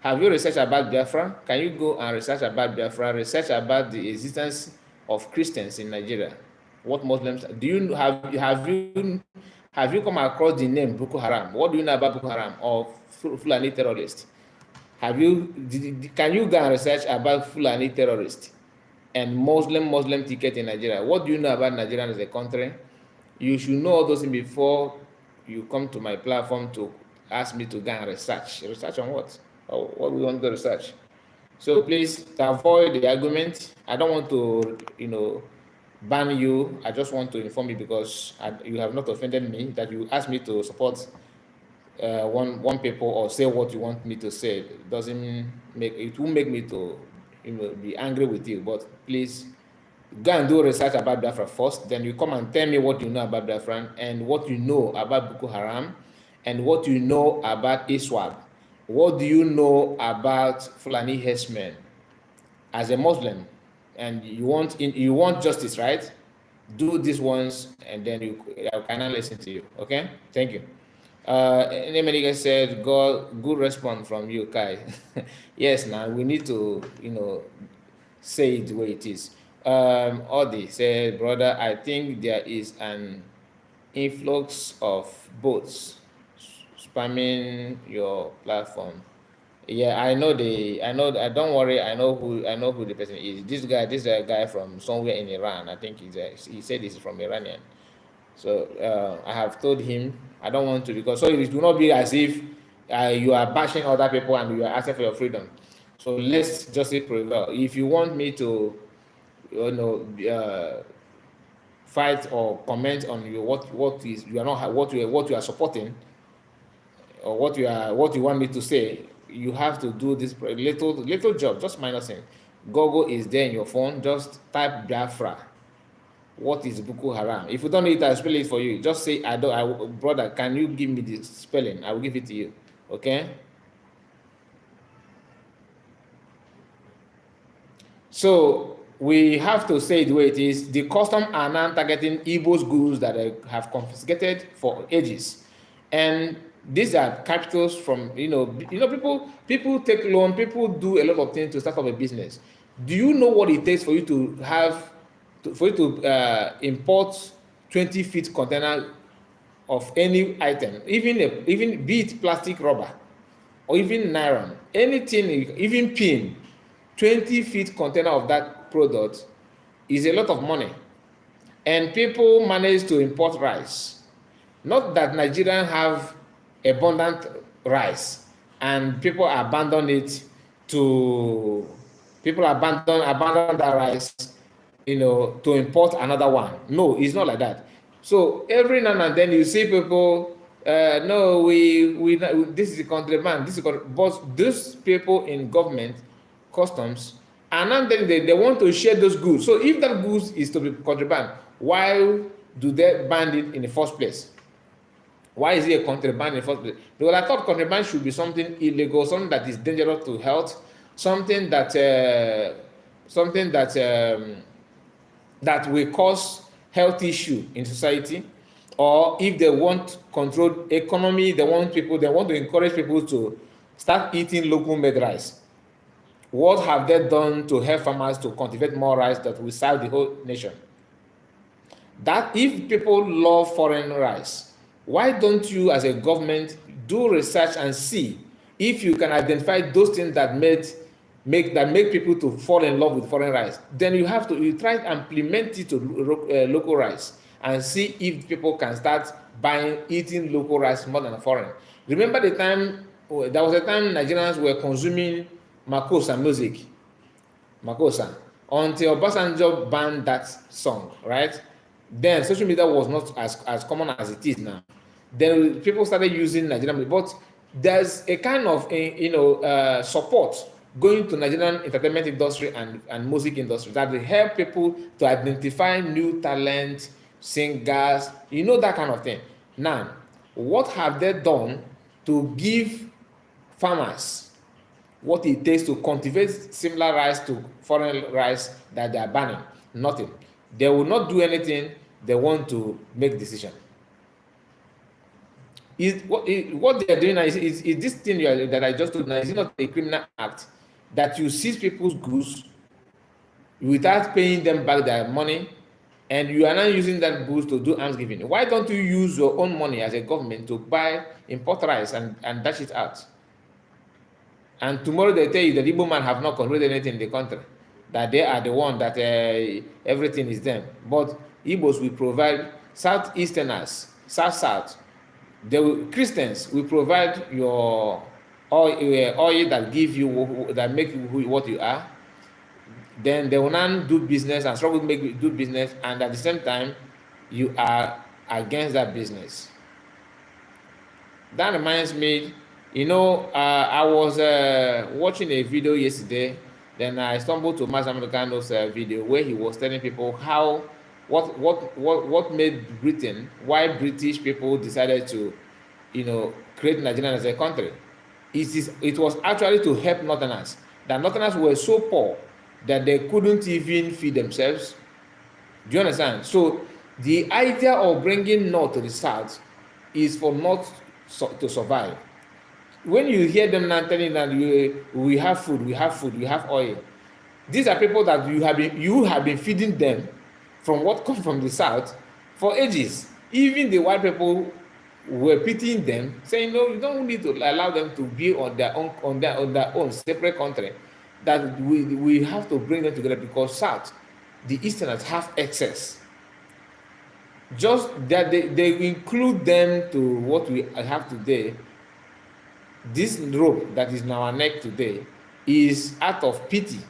Have you researched about Biafra? Can you go and research about Biafra? Research about the existence of Christians in Nigeria. What Muslims do you have you come across the name Boko Haram? What do you know about Boko Haram or Fulani terrorists? Have you can you go and research about Fulani terrorists and Muslim ticket in Nigeria? What do you know about Nigeria as a country? You should know all those things before you come to my platform to ask me to go and research. Research on what? Or what we want to research? So please avoid the argument. I don't want to, ban you. I just want to inform you because you have not offended me that you asked me to support one people or say what you want me to say. It doesn't make it won't make me to be angry with you. But please go and do research about Biafra first. Then you come and tell me what you know about Biafra and what you know about Boko Haram and what you know about ISWAP. What do you know about Fulani herdsmen as a Muslim? And you want justice, right? Do this once, and then I cannot listen to you. Okay, thank you. Nemediga said, good response from you, Kai. Yes, now we need to, say it the way it is. Odi said, brother, I think there is an influx of bots spamming your platform. Yeah, I know. Don't worry. I know who the person is. This guy from somewhere in Iran. I think he said he's from Iranian. So I have told him I don't want to, because so it will not be as if you are bashing other people and you are asking for your freedom. So let's just prevail. If you want me to, fight or comment on what you are supporting, or what you want me to say, you have to do this little job, just minor thing. Google is there in your phone. Just type Biafra. What is Boko Haram? If you don't know it, I'll spell it for you. Just say brother, can you give me the spelling? I will give it to you. Okay. So we have to say it the way it is. The custom are now targeting Igbo's goods that they have confiscated for ages, and these are capitals from people take loan, people do a lot of things to start up a business. Do you know what it takes for you to import 20 feet container of any item, even be it plastic, rubber, or even nylon, anything, even pin? 20 feet container of that product is a lot of money, and people manage to import rice. Not that Nigerians have abundant rice and people abandon that rice, to import another one. No, it's not like that. So every now and then you see people, no, we this is a contraband, but those people in government, customs, and then they want to share those goods. So if that goods is to be contraband, why do they ban it in the first place? Why is it a contraband in the first place? Because I thought contraband should be something illegal, something that is dangerous to health, something that will cause health issue in society. Or if they want controlled economy, they want to encourage people to start eating local made rice. What have they done to help farmers to cultivate more rice that will serve the whole nation? That if people love foreign rice, why don't you as a government do research and see if you can identify those things that make people to fall in love with foreign rice? Then you try to implement it to local rice and see if people can start eating local rice more than foreign. Remember there was a time Nigerians were consuming Makossa music, Makossa, until Obasanjo banned that song, right? Then social media was not as common as it is now. Then people started using Nigerian music, but there's a kind of support going to Nigerian entertainment industry and music industry that will help people to identify new talent, singers, that kind of thing. Now, what have they done to give farmers what it takes to cultivate similar rice to foreign rice that they are banning? Nothing. They will not do anything. They want to make decision. what they are doing now is this thing that I just told now, is it not a criminal act that you seize people's goods without paying them back their money, and you are now using that goods to do arms giving? Why don't you use your own money as a government to buy, import rice and dash it out? And tomorrow they tell you that Igbo man have not controlled anything in the country, that they are the one that everything is them. But Igbos will provide, Southeasterners, South, Christians will provide your oil that give you, that make you what you are. Then they will now do business and struggle to make you do business, and at the same time, you are against that business. That reminds me, I was watching a video yesterday. Then I stumbled to Mas Americano's video where he was telling people how what made Britain, why British people decided to, create Nigeria as a country. It was actually to help Northerners. That Northerners were so poor that they couldn't even feed themselves. Do you understand? So the idea of bringing North to the South is for North to survive. When you hear them now telling that we have food, we have oil, these are people that you have been feeding them from what comes from the South for ages. Even the white people were pitying them, saying, no, you don't need to allow them to be on their own separate country, that we have to bring them together, because South, the Easterners have excess. Just that they include them to what we have today. This rope that is in our neck today is out of pity,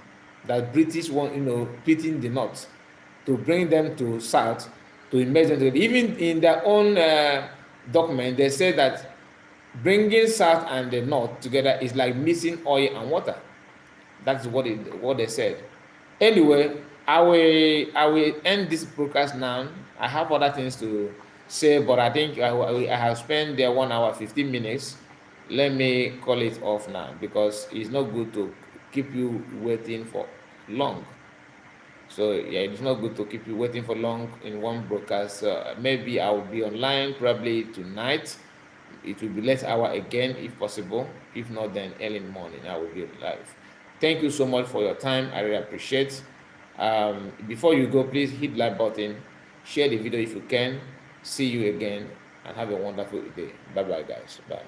that British want, pitying the North, to bring them to South, to immerse them together. Even in their own document, they say that bringing South and the North together is like mixing oil and water. That's what they said. Anyway, I will end this broadcast now. I have other things to say, but I think I have spent there 1 hour 15 minutes. Let me call it off now, because it's not good to keep you waiting for long. So yeah, it's not good to keep you waiting for long in one broadcast. Maybe I will be online probably tonight. It will be late hour again if possible. If not, then early in the morning I will be live. Thank you so much for your time. I really appreciate. Before you go, please hit like button, share the video if you can. See you again, and have a wonderful day. Bye bye, guys. Bye.